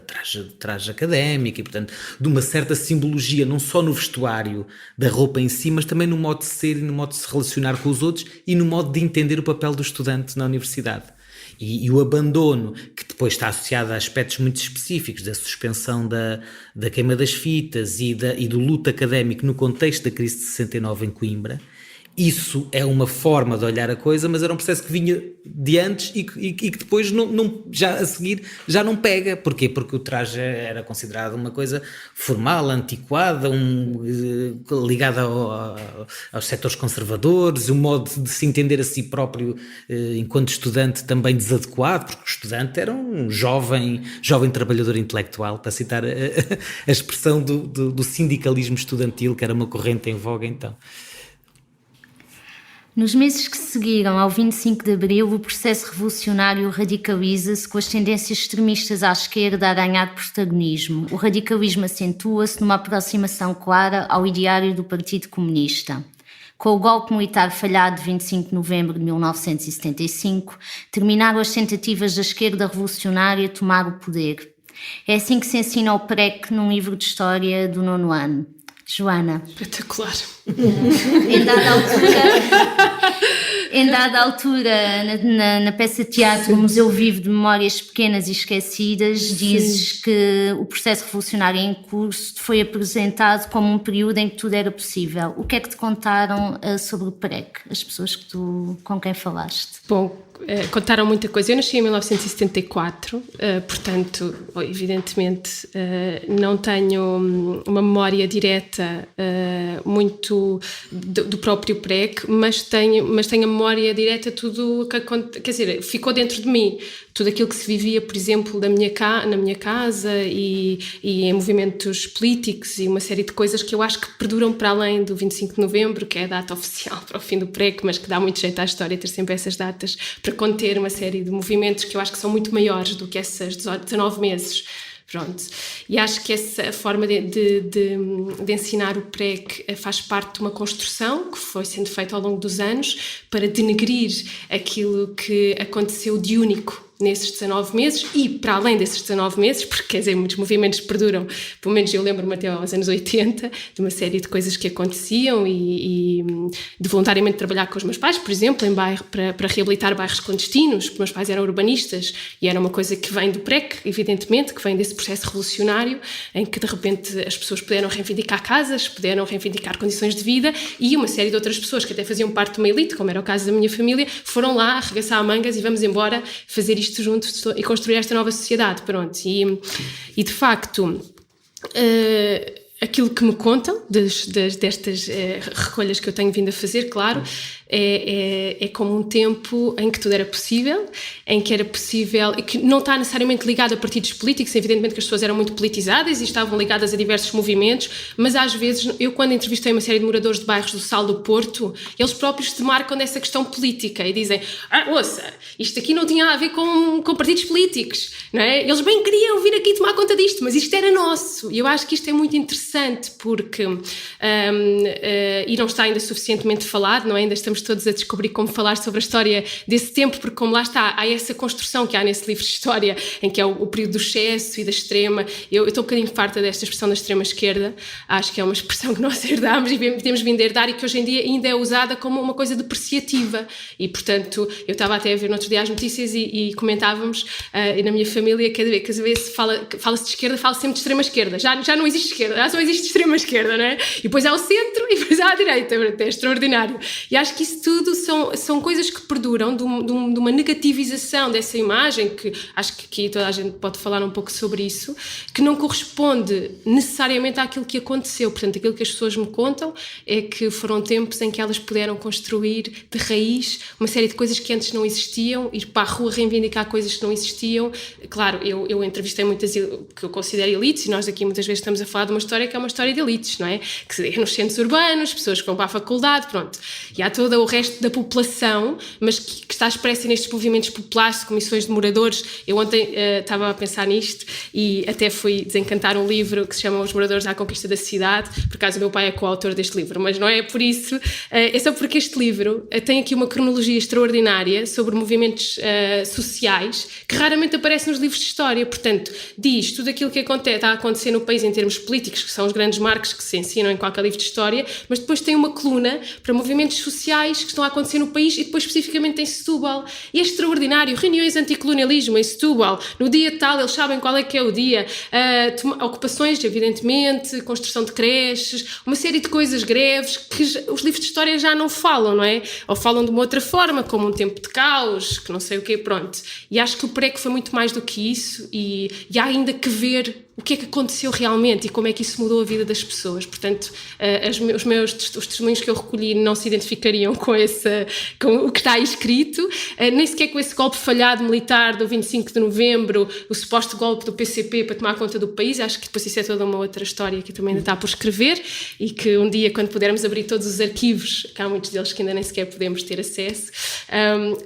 traje académica e, portanto, de uma certa simbologia, não só no vestuário da roupa em si, mas também no modo de ser e no modo de se relacionar com os outros e no modo de entender o papel do estudante na universidade. E o abandono, que depois está associado a aspectos muito específicos, da suspensão da queima das fitas e do luto académico no contexto da crise de 69 em Coimbra. Isso é uma forma de olhar a coisa, mas era um processo que vinha de antes e que depois já a seguir já não pega. Porquê? Porque o traje era considerado uma coisa formal, antiquada, ligada aos setores conservadores, um modo de se entender a si próprio enquanto estudante também desadequado, porque o estudante era um jovem trabalhador intelectual, para citar a expressão do sindicalismo estudantil, que era uma corrente em voga então. Nos meses que seguiram ao 25 de Abril, o processo revolucionário radicaliza-se, com as tendências extremistas à esquerda a ganhar protagonismo. O radicalismo acentua-se numa aproximação clara ao ideário do Partido Comunista. Com o golpe militar falhado de 25 de novembro de 1975, terminaram as tentativas da esquerda revolucionária tomar o poder. É assim que se ensina ao PREC num livro de história do 9º ano. Joana. Espetacular. Em dada altura, na peça de teatro, o Museu Vivo de Memórias Pequenas e Esquecidas, dizes que o processo revolucionário em curso foi apresentado como um período em que tudo era possível. O que é que te contaram sobre o PREC, as pessoas com quem falaste? Bom, contaram muita coisa. Eu nasci em 1974, portanto, evidentemente, não tenho uma memória direta muito do próprio PREC, mas tenho a memória direta tudo que quer dizer, ficou dentro de mim. Tudo aquilo que se vivia, por exemplo, na minha casa e em movimentos políticos e uma série de coisas que eu acho que perduram para além do 25 de novembro, que é a data oficial para o fim do PREC, mas que dá muito jeito à história ter sempre essas datas para conter uma série de movimentos que eu acho que são muito maiores do que esses 19 meses Pronto. E acho que essa forma de ensinar o PREC faz parte de uma construção que foi sendo feita ao longo dos anos para denegrir aquilo que aconteceu de único nesses 19 meses e para além desses 19 meses, porque quer dizer, muitos movimentos perduram, pelo menos eu lembro-me até aos anos 80, de uma série de coisas que aconteciam e de voluntariamente trabalhar com os meus pais, por exemplo, em bairro, para reabilitar bairros clandestinos, porque meus pais eram urbanistas e era uma coisa que vem do PREC, evidentemente, que vem desse processo revolucionário em que de repente as pessoas puderam reivindicar casas, puderam reivindicar condições de vida e uma série de outras pessoas que até faziam parte de uma elite, como era o caso da minha família, foram lá arregaçar mangas e vamos embora fazer isto juntos e construir esta nova sociedade, pronto. E de facto, aquilo que me contam destas recolhas que eu tenho vindo a fazer, claro, é como um tempo em que tudo era possível, em que era possível, e que não está necessariamente ligado a partidos políticos, evidentemente que as pessoas eram muito politizadas e estavam ligadas a diversos movimentos, mas às vezes, eu quando entrevistei uma série de moradores de bairros do Sal do Porto, eles próprios se demarcam dessa questão política e dizem, ouça, isto aqui não tinha a ver com partidos políticos, não é? Eles bem queriam vir aqui tomar conta disto, mas isto era nosso, e eu acho que isto é muito interessante porque, e não está ainda suficientemente falado, não é? Ainda estamos todos a descobrir como falar sobre a história desse tempo, porque como lá está, há essa construção que há nesse livro de história, em que é o período do excesso e da extrema. Eu estou um bocadinho farta desta expressão da extrema-esquerda, acho que é uma expressão que nós herdámos e temos vindo a herdar e que hoje em dia ainda é usada como uma coisa depreciativa e, portanto, eu estava até a ver no outro dia as notícias e comentávamos, e na minha família, cada vez fala-se de esquerda, fala-se sempre de extrema-esquerda, já não existe esquerda, já só existe extrema-esquerda, não é? E depois há o centro e depois há a direita, é extraordinário. E acho que isso tudo são coisas que perduram de uma negativização dessa imagem, que acho que aqui toda a gente pode falar um pouco sobre isso, que não corresponde necessariamente àquilo que aconteceu. Portanto, aquilo que as pessoas me contam é que foram tempos em que elas puderam construir de raiz uma série de coisas que antes não existiam, ir para a rua reivindicar coisas que não existiam. Claro, eu entrevistei muitas que eu considero elites, e nós aqui muitas vezes estamos a falar de uma história que é uma história de elites, não é? Que é nos centros urbanos, pessoas que vão para a faculdade, pronto. E há todo o resto da população, mas que está expressa nestes movimentos populares, comissões de moradores. Eu ontem estava a pensar nisto e até fui desencantar um livro que se chama Os Moradores à Conquista da Cidade, por acaso o meu pai é coautor deste livro, mas não é por isso, é só porque este livro tem aqui uma cronologia extraordinária sobre movimentos sociais que raramente aparece nos livros de história. Portanto, diz tudo aquilo que está a acontecer no país em termos políticos, que são os grandes marcos que se ensinam em qualquer livro de história, mas depois tem uma coluna para movimentos sociais que estão a acontecer no país e depois especificamente em Setúbal. E é extraordinário. Reuniões anticolonialismo em Setúbal. No dia tal, eles sabem qual é que é o dia. Ocupações, evidentemente, construção de creches, uma série de coisas, greves, que os livros de história já não falam, não é? Ou falam de uma outra forma, como um tempo de caos, que não sei o quê, pronto. E acho que o PREC foi muito mais do que isso e há ainda que ver o que é que aconteceu realmente e como é que isso mudou a vida das pessoas. Portanto, os testemunhos que eu recolhi não se identificariam com o que está aí escrito, nem sequer com esse golpe falhado militar do 25 de novembro, o suposto golpe do PCP para tomar conta do país. Acho que depois isso é toda uma outra história que também ainda está por escrever e que um dia, quando pudermos abrir todos os arquivos, que há muitos deles que ainda nem sequer podemos ter acesso,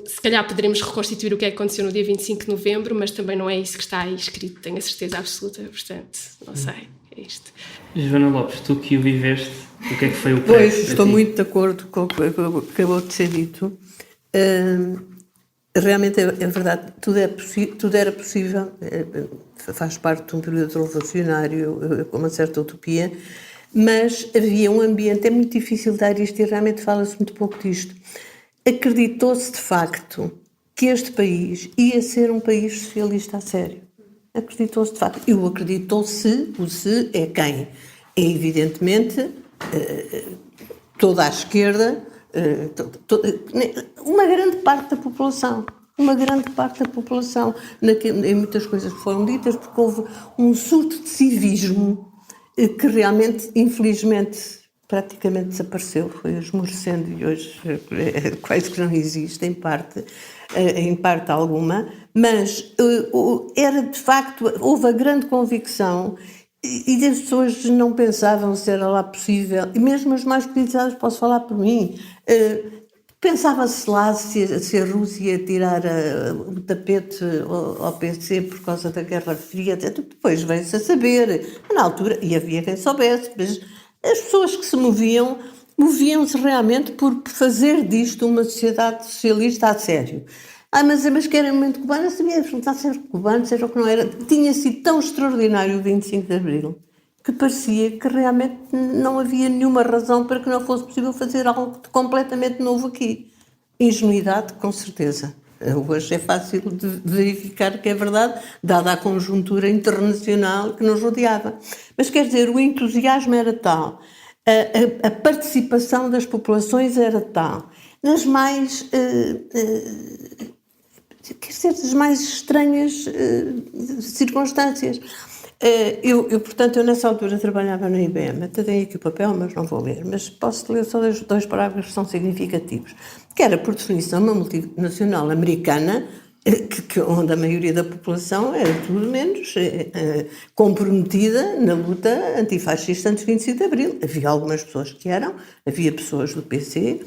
se calhar poderemos reconstituir o que é que aconteceu no dia 25 de novembro, mas também não é isso que está aí escrito, tenho a certeza absoluta. Portanto, não sei, é isto. Joana Lopes, tu que o viveste, o que é que foi o PREC? Pois, estou muito de acordo com o que acabou de ser dito. Realmente é verdade, tudo era possível, faz parte de um período revolucionário, com uma certa utopia, mas havia um ambiente, é muito difícil dar isto e realmente fala-se muito pouco disto. Acreditou-se de facto que este país ia ser um país socialista a sério. Acreditou-se de facto. E o acreditou-se, o se é quem? É evidentemente toda a esquerda, uma grande parte da população. Em muitas coisas que foram ditas, porque houve um surto de civismo que realmente, infelizmente, praticamente desapareceu, foi esmorecendo e hoje quase que não existe, em parte alguma, mas era de facto, houve a grande convicção e as pessoas não pensavam se era lá possível, e mesmo as mais politizadas, posso falar por mim, Pensava-se lá se a Rússia ia tirar o tapete ao PC por causa da Guerra Fria, depois veio-se a saber, na altura, e havia quem soubesse, mas as pessoas que se moviam-se realmente por fazer disto uma sociedade socialista a sério. Mas que era muito cubano, eu sabia perguntar se era cubano, se era o que não era. Tinha sido tão extraordinário o 25 de Abril, que parecia que realmente não havia nenhuma razão para que não fosse possível fazer algo completamente novo aqui. Ingenuidade, com certeza. Hoje é fácil de verificar que é verdade, dada a conjuntura internacional que nos rodeava. Mas quer dizer, o entusiasmo era tal, a participação das populações era tal, nas mais... quer dizer, das mais estranhas circunstâncias. Portanto, eu nessa altura trabalhava na IBM, até tenho aqui o papel, mas não vou ler, mas posso ler só dois parágrafos que são significativos, que era, por definição, uma multinacional americana, onde a maioria da população era tudo menos comprometida na luta antifascista antes de 25 de Abril. Havia algumas pessoas que eram, havia pessoas do PC,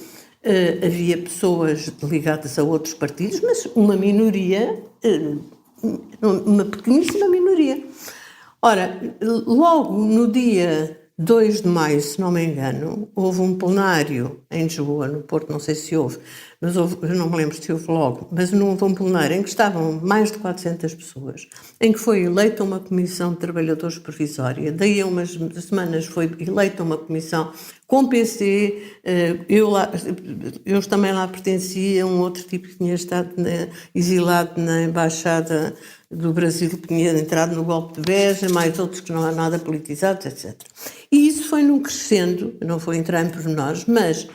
havia pessoas ligadas a outros partidos, mas uma minoria, uma pequeníssima minoria. Ora, logo no dia 2 de maio, se não me engano, houve um plenário em Lisboa, no Porto, não sei se houve, mas eu não me lembro se houve logo, mas houve um plenário em que estavam mais de 400 pessoas, em que foi eleita uma comissão de trabalhadores provisória, daí a umas semanas foi eleita uma comissão com PC, eu também lá pertencia, um outro tipo que tinha estado exilado na Embaixada do Brasil, que tinha entrado no golpe de Beja, mais outros que não há nada politizados, etc. E isso foi num crescendo, não vou entrar em pormenores, mas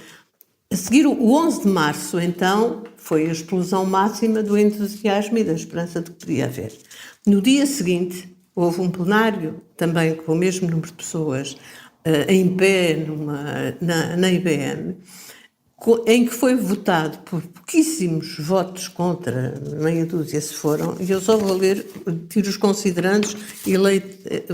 a seguir o 11 de março, então, foi a explosão máxima do entusiasmo e da esperança de que podia haver. No dia seguinte, houve um plenário, também com o mesmo número de pessoas, em pé na IBM, em que foi votado por pouquíssimos votos contra, meia dúzia se foram, e eu só vou ler, tiro os considerandos e leio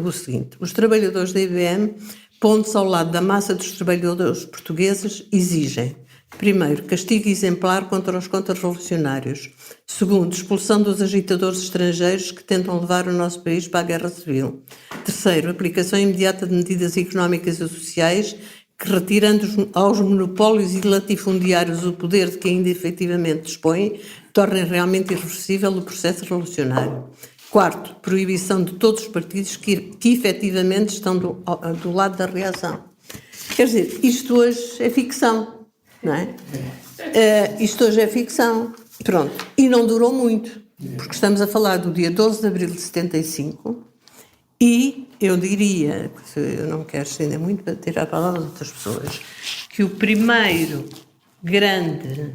o seguinte: os trabalhadores da IBM, pondo-se ao lado da massa dos trabalhadores portugueses, exigem: primeiro, castigo exemplar contra os contra-revolucionários; segundo, expulsão dos agitadores estrangeiros que tentam levar o nosso país para a guerra civil; terceiro, aplicação imediata de medidas económicas e sociais que, retirando aos monopólios e latifundiários o poder de que ainda efetivamente dispõem, tornem realmente irreversível o processo revolucionário; quarto, proibição de todos os partidos que efetivamente estão do lado da reação. Quer dizer, isto hoje é ficção, não é? Isto hoje é ficção. Pronto. E não durou muito, porque estamos a falar do dia 12 de abril de 75 e eu diria, eu não quero estender muito para tirar a palavra de outras pessoas, que o primeiro grande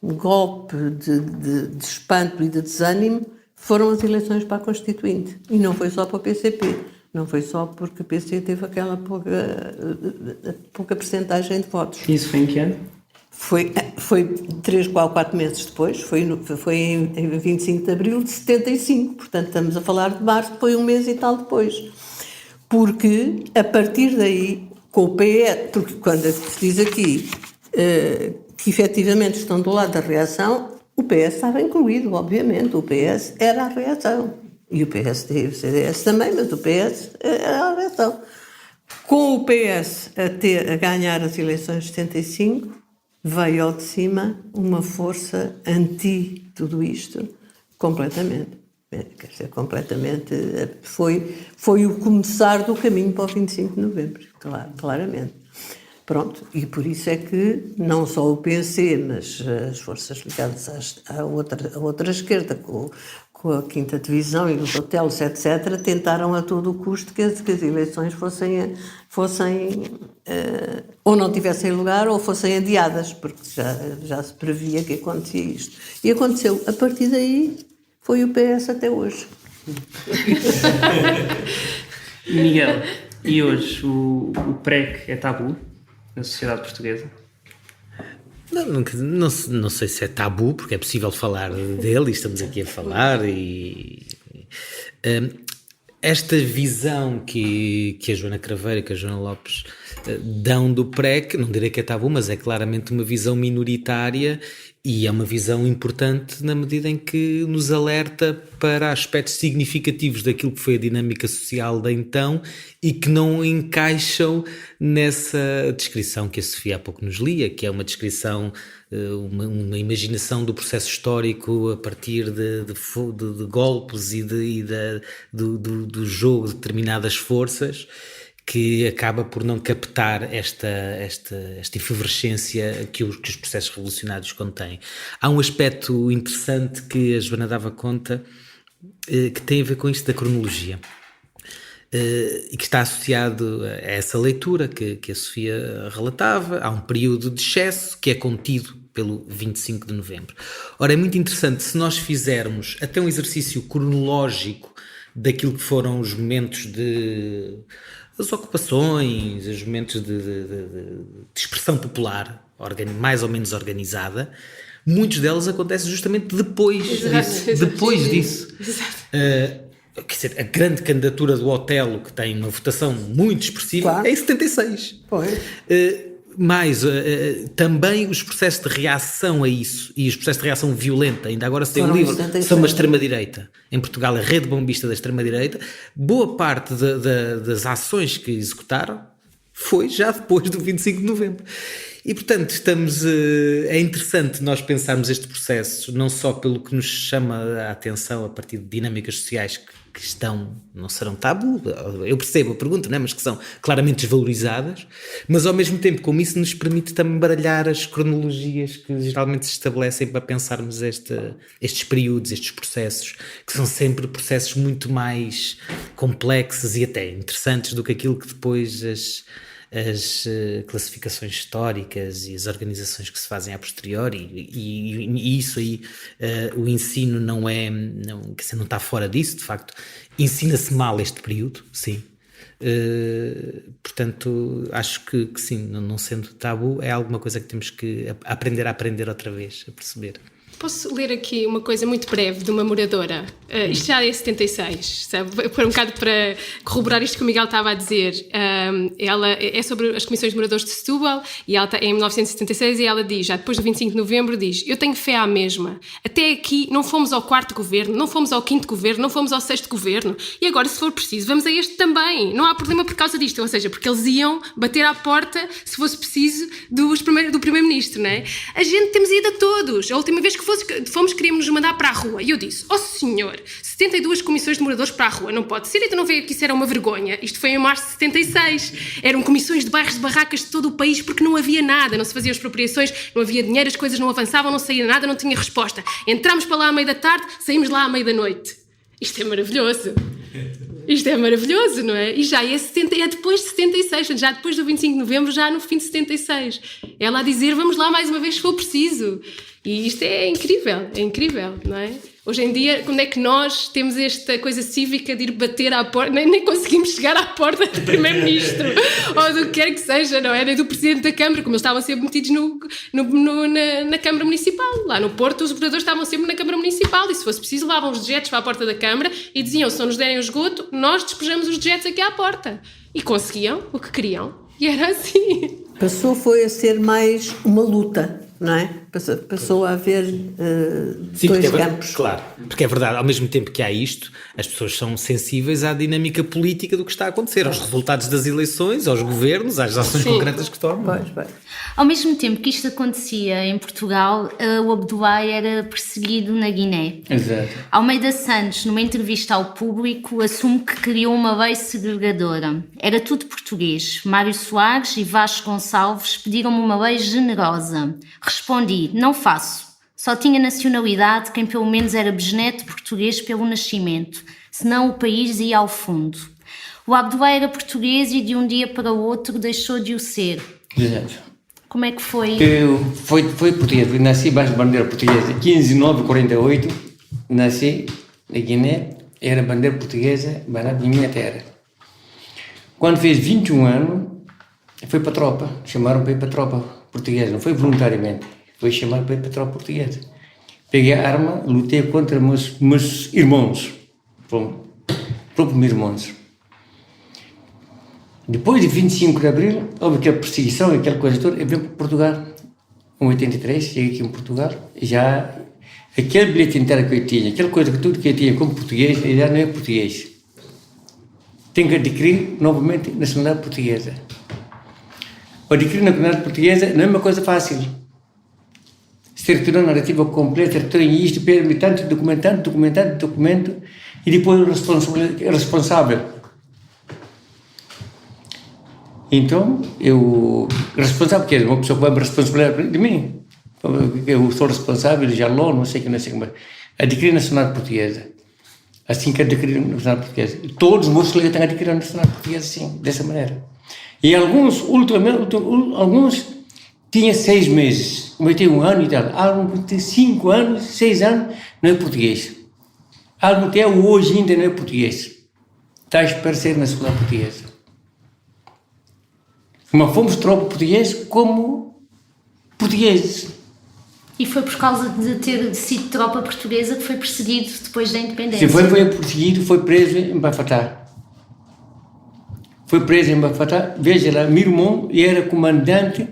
golpe de espanto e de desânimo foram as eleições para a Constituinte. E não foi só para o PCP. Não foi só porque o PC teve aquela pouca percentagem de votos. Isso foi em que ano? Foi 3 ou 4 meses depois, foi em 25 de abril de 75, portanto estamos a falar de março, foi um mês e tal depois. Porque a partir daí, com o PS, porque quando se diz aqui que efetivamente estão do lado da reação, o PS estava incluído, obviamente, o PS era a reação. E o PSD e o CDS também, mas o PS era a reação. Com o PS a ganhar as eleições de 75, veio ao de cima uma força anti tudo isto, completamente. Quer dizer, completamente. Foi o começar do caminho para o 25 de novembro, claramente. Pronto, e por isso é que não só o PC, mas as forças ligadas à outra esquerda, com a Quinta Divisão e os hotéis, etc., tentaram a todo o custo que as eleições fossem ou não tivessem lugar ou fossem adiadas, porque já se previa que acontecia isto. E aconteceu. A partir daí foi o PS até hoje. Miguel, e hoje o PREC é tabu na sociedade portuguesa? Não sei se é tabu, porque é possível falar dele e estamos aqui a falar. esta visão que a Joana Craveiro e que a Joana Lopes dão do PREC, não direi que é tabu, mas é claramente uma visão minoritária e é uma visão importante na medida em que nos alerta para aspectos significativos daquilo que foi a dinâmica social de então e que não encaixam nessa descrição que a Sofia há pouco nos lia, que é uma descrição, uma imaginação do processo histórico a partir de golpes e do jogo de determinadas forças, que acaba por não captar esta efervescência que os processos revolucionários contêm. Há um aspecto interessante que a Joana dava conta, que tem a ver com isto da cronologia, e que está associado a essa leitura que a Sofia relatava. Há um período de excesso que é contido pelo 25 de novembro. Ora, é muito interessante, se nós fizermos até um exercício cronológico daquilo que foram os momentos as ocupações, os momentos de expressão popular, mais ou menos organizada, muitos deles acontecem justamente depois disso. Quer dizer, a grande candidatura do Otelo, que tem uma votação muito expressiva, claro, é em 76. Mas também os processos de reação a isso e os processos de reação violenta, ainda agora se tem um livro, são uma extrema-direita. Em Portugal, a rede bombista da extrema-direita, boa parte das ações que executaram foi já depois do 25 de novembro. E, portanto, é interessante nós pensarmos este processo não só pelo que nos chama a atenção a partir de dinâmicas sociais que não serão tabu, eu percebo a pergunta, não é? Mas que são claramente desvalorizadas, mas ao mesmo tempo como isso nos permite também baralhar as cronologias que geralmente se estabelecem para pensarmos estes períodos, estes processos, que são sempre processos muito mais complexos e até interessantes do que aquilo que depois as classificações históricas e as organizações que se fazem a posteriori, e isso aí, o ensino não está fora disso, de facto, ensina-se mal este período, sim. Portanto, acho que sim, não sendo tabu, é alguma coisa que temos que aprender a aprender outra vez, a perceber. Posso ler aqui uma coisa muito breve de uma moradora? Isto já é 76, sabe? Foi um bocado para corroborar isto que o Miguel estava a dizer. Ela é sobre as comissões de moradores de Setúbal e ela está em 1976 e ela diz, já depois do 25 de novembro, diz: eu tenho fé à mesma. Até aqui não fomos ao 4º governo, não fomos ao 5º governo, não fomos ao 6º governo e agora, se for preciso, vamos a este também. Não há problema por causa disto, ou seja, porque eles iam bater à porta, se fosse preciso, do primeiro-ministro, não é? A gente temos ido a todos. A última vez que fomos, queríamos nos mandar para a rua. E eu disse: senhor, 72 comissões de moradores para a rua, não pode ser, então não veio que isso era uma vergonha. Isto foi em março de 76. Eram comissões de bairros, de barracas de todo o país, porque não havia nada, não se faziam expropriações, não havia dinheiro, as coisas não avançavam, não saía nada, não tinha resposta. Entramos para lá à meia da tarde, saímos lá à meia da noite. Isto é maravilhoso. Isto é maravilhoso, não é? E já é depois de 76, já depois do 25 de novembro, já no fim de 76. Ela a dizer: vamos lá mais uma vez se for preciso. E isto é incrível, não é? Hoje em dia, quando é que nós temos esta coisa cívica de ir bater à porta, nem conseguimos chegar à porta do primeiro-ministro, ou do que quer que seja, não é? Nem do presidente da Câmara, como eles estavam sempre metidos na Câmara Municipal. Lá no Porto, os vereadores estavam sempre na Câmara Municipal e, se fosse preciso, levavam os dejetos para a porta da Câmara e diziam: se não nos derem o esgoto, nós despejamos os dejetos aqui à porta. E conseguiam o que queriam. E era assim. Foi a ser mais uma luta, não é? Passou a haver dois campos. Claro, porque é verdade, ao mesmo tempo que há isto, as pessoas são sensíveis à dinâmica política do que está a acontecer, aos resultados das eleições, aos governos, às ações concretas que tomam. Pois. Ao mesmo tempo que isto acontecia em Portugal, o Abdoulaye era perseguido na Guiné. Exato. Almeida Santos, numa entrevista ao Público, assume que criou uma lei segregadora. Era tudo português. Mário Soares e Vasco Gonçalves pediram-me uma lei generosa. Respondi: não faço. Só tinha nacionalidade quem pelo menos era bisneto português pelo nascimento. Senão o país ia ao fundo. O Abdoulaye era português e de um dia para o outro deixou de o ser. Exato. Como é que foi? Foi português, porque nasci baixo de bandeira portuguesa. 15 de novembro de 48, nasci na Guiné, era bandeira portuguesa, na minha terra. Quando fez 21 anos, foi para a tropa, chamaram para ir para a tropa portuguesa, não foi voluntariamente, foi chamado para ir para a tropa portuguesa. Peguei a arma, lutei contra meus irmãos. Bom, próprio meus irmãos. Depois de 25 de Abril, houve aquela perseguição, aquela coisa toda, eu vim para Portugal, em 83, cheguei aqui em Portugal, e já, aquele bilhete inteiro que eu tinha, aquela coisa que tudo que eu tinha como português, já não é português. Tenho que adquirir novamente a nacionalidade portuguesa. Para adquirir a nacionalidade portuguesa não é uma coisa fácil. Estruturar a narrativa completa, estruturar isto, tanto documento, e depois o responsável. Então, responsável, que é uma pessoa que vai me responsabilizar de mim. Eu sou responsável, já não sei como. Adquirir a nacionalidade portuguesa. Assim que adquirir a nacionalidade portuguesa. Todos os meus colegas têm adquirido a nacionalidade portuguesa, sim, dessa maneira. E alguns, alguns tinham 6 meses, mas tem 1 ano e tal. Alguns têm 5 anos, 6 anos, não é português. Alguns até hoje ainda não é português. Está a esperar ser nacionalidade portuguesa. Mas fomos tropa português como portugueses. E foi por causa de ter sido tropa portuguesa que foi perseguido depois da independência? Sim, foi perseguido, foi preso em Bafatá. Veja lá, meu irmão era comandante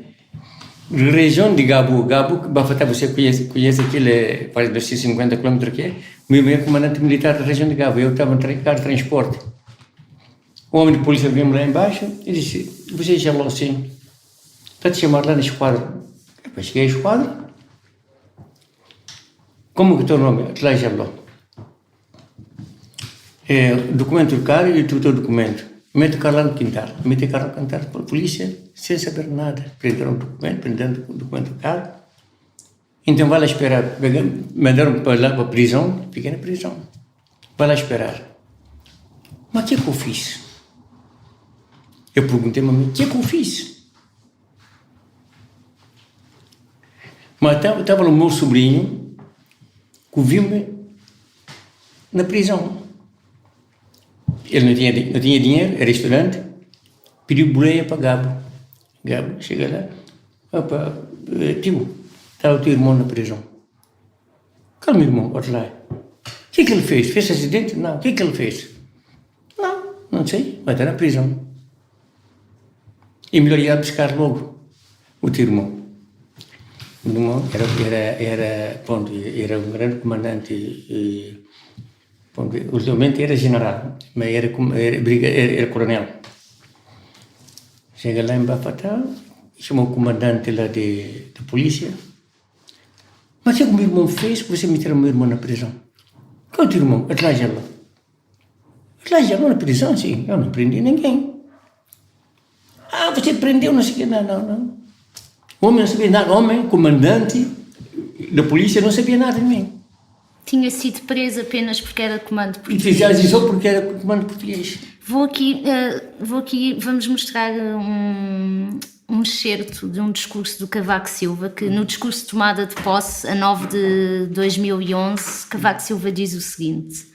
da região de Gabo. Bafatá, você conhece aquele, faz 250 km que é? Meu irmão é comandante militar da região de Gabo. Eu estava em carro de transporte. O homem de polícia veio lá embaixo e disse: você já falou assim, está te chamar lá na esquadra. Depois cheguei à esquadra. Como que é o teu nome? Lá já falou. Documento do cara e tudo o documento. Mete o carro lá no quintal. Mete o carro no quintal para a polícia, sem saber nada. Prenderam o documento do carro. Então vai lá esperar. Mandaram para lá para a prisão. Fiquei na prisão. Vai lá esperar. Mas o que é que eu fiz? Eu perguntei a mim, o que é que eu fiz? Mas estava o meu sobrinho, que viu-me na prisão. Ele não tinha dinheiro, era estudante, pediu boleia para Gabo. Gabo, chega lá, opa, tio, está o teu irmão na prisão. Calma, irmão, olha lá. O que ele fez? Fez acidente? Não. O que ele fez? Não sei, mas está na prisão. E melhor ia buscar logo o teu irmão. O irmão era um grande comandante, ultimamente era general, mas era coronel. Chega lá em Bafatá, chamou o comandante lá de polícia. Mas o que o meu irmão fez que você meteu o meu irmão na prisão? Qual é o teu irmão? Atrás dela. Lá já na prisão, sim, eu não prendi ninguém. Você prendeu, não sei o que, não. O homem não sabia nada, o homem, comandante da polícia, não sabia nada de mim. Tinha sido preso apenas porque era comando português. E fizeram isso porque era comando português. Vou aqui, vamos mostrar um excerto de um discurso do Cavaco Silva, que no discurso de tomada de posse, a 9 de 2011, Cavaco Silva diz o seguinte: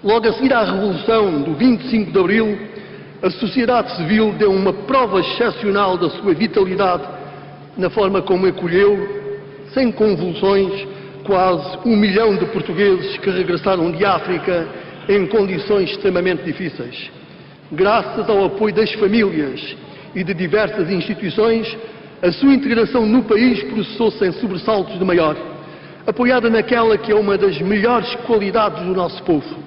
logo a seguir à Revolução do 25 de Abril, a sociedade civil deu uma prova excepcional da sua vitalidade na forma como acolheu, sem convulsões, quase 1 milhão de portugueses que regressaram de África em condições extremamente difíceis. Graças ao apoio das famílias e de diversas instituições, a sua integração no país processou sem sobressaltos de maior, apoiada naquela que é uma das melhores qualidades do nosso povo,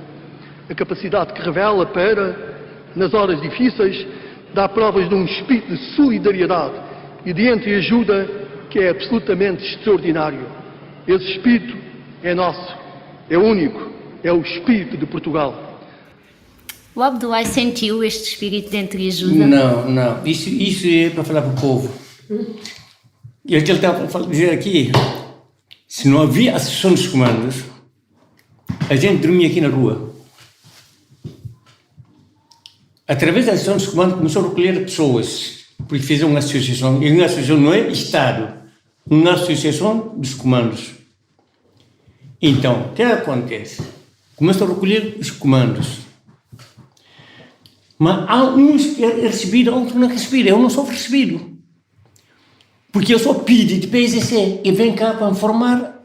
a capacidade que revela para, nas horas difíceis, dar provas de um espírito de solidariedade e de entreajuda que é absolutamente extraordinário. Esse espírito é nosso, é único, é o espírito de Portugal. O Abdoulaye sentiu este espírito de entreajuda? Não. Isso é para falar para o povo. E o que ele estava a dizer aqui, se não havia a sessão dos comandos, a gente dormia aqui na rua. Através da sessão dos comandos começou a recolher pessoas, porque fizeram uma associação, e uma associação não é Estado, uma associação dos comandos. Então, o que acontece? Começam a recolher os comandos. Mas há uns que receberam, outros não receberam. Eu não sou recebido. Porque eu só pedi de PSC e vem cá para informar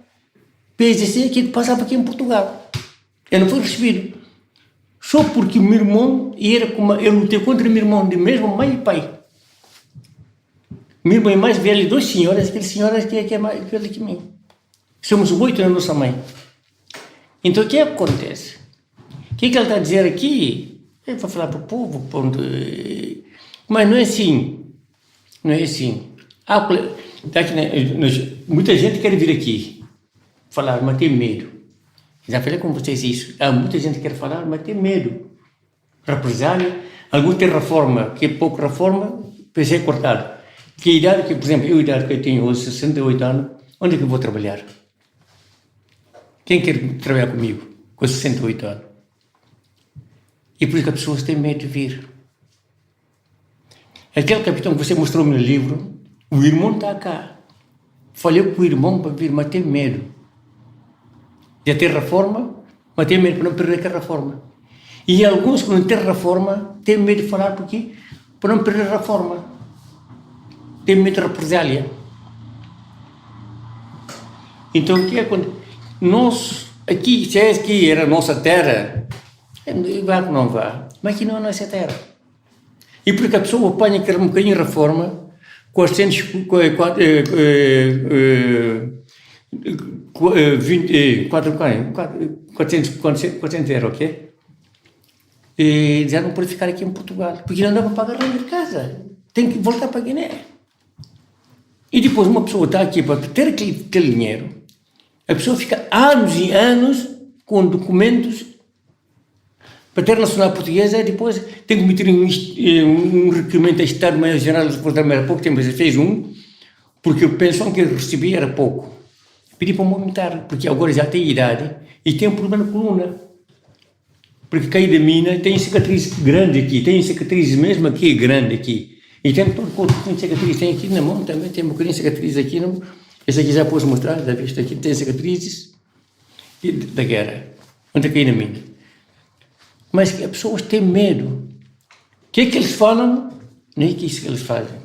PSC que passava aqui em Portugal. Eu não fui recebido. Só porque o meu irmão eu lutei contra o meu irmão de mesmo mãe e pai. Meu irmão é mais velho, 2 senhoras, aquelas senhoras que é mais velha que mim. Somos 8 na nossa mãe. Então o que acontece? O que ele está a dizer aqui? Ele vai falar para o povo, ponto. Mas não é assim. Não é assim. Muita gente quer vir aqui falar, mas tem medo. Já falei com vocês isso. Muita gente quer falar, mas tem medo. Represália. Alguns têm reforma, que é pouco reforma, pensei cortado. Que a idade que, por exemplo, a idade que eu tenho hoje, 68 anos, onde é que eu vou trabalhar? Quem quer trabalhar comigo com 68 anos? E por isso que as pessoas têm medo de vir. Aquele capitão que você mostrou no livro, o irmão está cá. Falei com o irmão para vir, mas tem medo. Já tem reforma, mas tem medo para não perder a reforma. E alguns que não têm reforma têm medo de falar porque para não perder a reforma. Tem medo de represália. Então o que acontece? Nós, aqui, se aqui era a nossa terra, vá que não vá, mas aqui não é a nossa terra. E porque a pessoa apanha que um bocadinho de reforma, 400 euros, ok? E já não pode ficar aqui em Portugal, porque não dá para pagar renda de casa. Tem que voltar para a Guiné. E depois uma pessoa está aqui para ter aquele dinheiro, a pessoa fica anos e anos com documentos para ter nacional portuguesa, e depois tem que meter um requerimento a Estado-Maior-General dos Forças Armadas. Há pouco tempo já fez porque a pensão que ele recebia era pouco. Pedi para aumentar, porque agora já tem idade e tem um problema na coluna. Porque caí da mina, tem cicatriz grande aqui, tem cicatriz mesmo aqui, grande aqui. E tem todo o corpo, tem cicatriz, tem aqui na mão também, tem um bocadinho de cicatriz aqui. Esse aqui já posso mostrar, já viste aqui, tem cicatrizes da guerra, onde caí na mina. Mas as pessoas têm medo. O que é que eles falam? Nem que isso que eles fazem.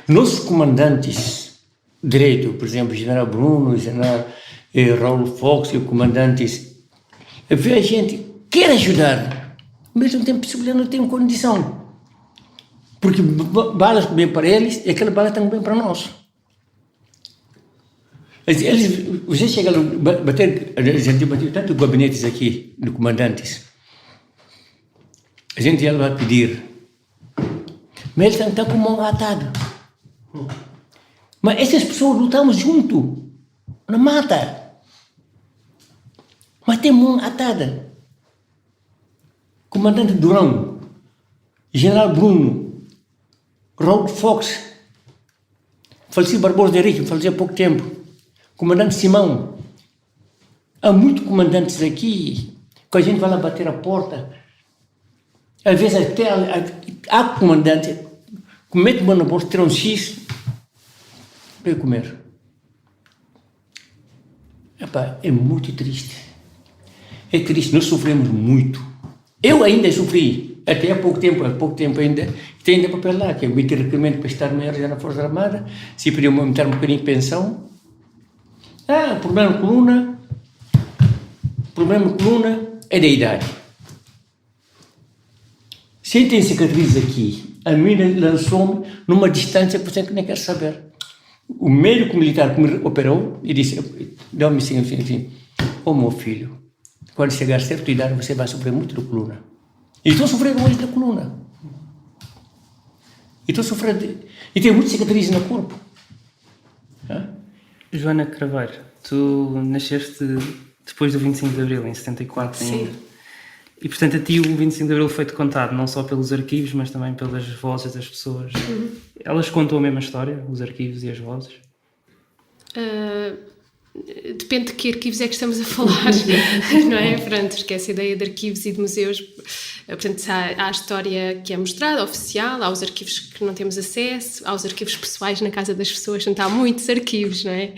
Nossos comandantes direito, por exemplo, o general Bruno, o general Raul Fox e os comandantes, vê a gente, quer ajudar, mas não tem possibilidade, não tem condição. Porque balas bem para eles e aquela bala também para nós. Você chega a bater, a gente bateu tanto gabinetes aqui, de comandantes. A gente ia lá pedir. Mas eles estão com a mão atada. Mas essas pessoas lutamos junto, na mata. Mas tem mão atada. Comandante Durão, General Bruno, Raul Fox, falecido Barbosa de Henrique, faleceu há pouco tempo, comandante Simão. Há muitos comandantes aqui que a gente vai lá bater a porta. Às vezes até há comandante que mete mão na bolsa, tira um X para eu comer. Epá, é muito triste. É triste, nós sofremos muito. Eu ainda sofri, até há pouco tempo ainda, tem ainda papel lá, que eu meti requerimento para estar maior já na Força Armada, se podiam aumentar um bocadinho de pensão. Problema de coluna é da idade. Se tem cicatriz aqui, a mina lançou-me numa distância que você nem quer saber. O médico militar que me operou, e disse, dá-me assim, meu filho, quando chegar a certa idade você vai sofrer muito da coluna. E estou sofrendo hoje da coluna. E tem muitas cicatrizes no corpo. Joana Craveiro, tu nasceste depois do 25 de Abril, em 74 ainda. Sim. E portanto a ti o 25 de Abril foi-te contado não só pelos arquivos, mas também pelas vozes das pessoas. Elas contam a mesma história, os arquivos e as vozes? Depende de que arquivos é que estamos a falar, não é? Pronto, porque essa ideia de arquivos e de museus, portanto, há a história que é mostrada, oficial, há os arquivos que não temos acesso, há os arquivos pessoais na casa das pessoas, portanto, há muitos arquivos, não é?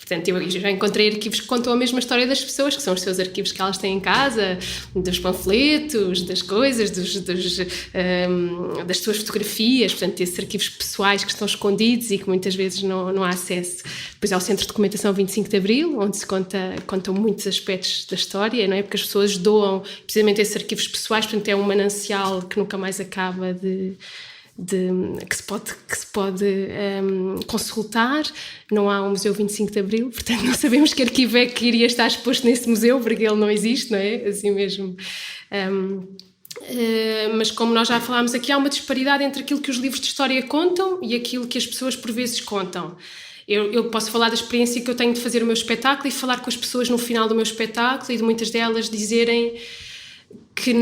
Portanto, eu já encontrei arquivos que contam a mesma história das pessoas, que são os seus arquivos que elas têm em casa, dos panfletos, das coisas, das suas fotografias, portanto, esses arquivos pessoais que estão escondidos e que muitas vezes não há acesso. Depois há o Centro de Documentação 25 de Abril, onde se contam muitos aspectos da história, não é? Porque as pessoas doam precisamente esses arquivos pessoais, portanto, é um manancial que nunca mais acaba que se pode consultar. Não há um Museu 25 de Abril, portanto não sabemos que arquivo é que iria estar exposto nesse museu, porque ele não existe, não é? Assim mesmo. Mas como nós já falámos aqui, há uma disparidade entre aquilo que os livros de história contam e aquilo que as pessoas por vezes contam. Eu posso falar da experiência que eu tenho de fazer o meu espetáculo e falar com as pessoas no final do meu espetáculo e de muitas delas dizerem que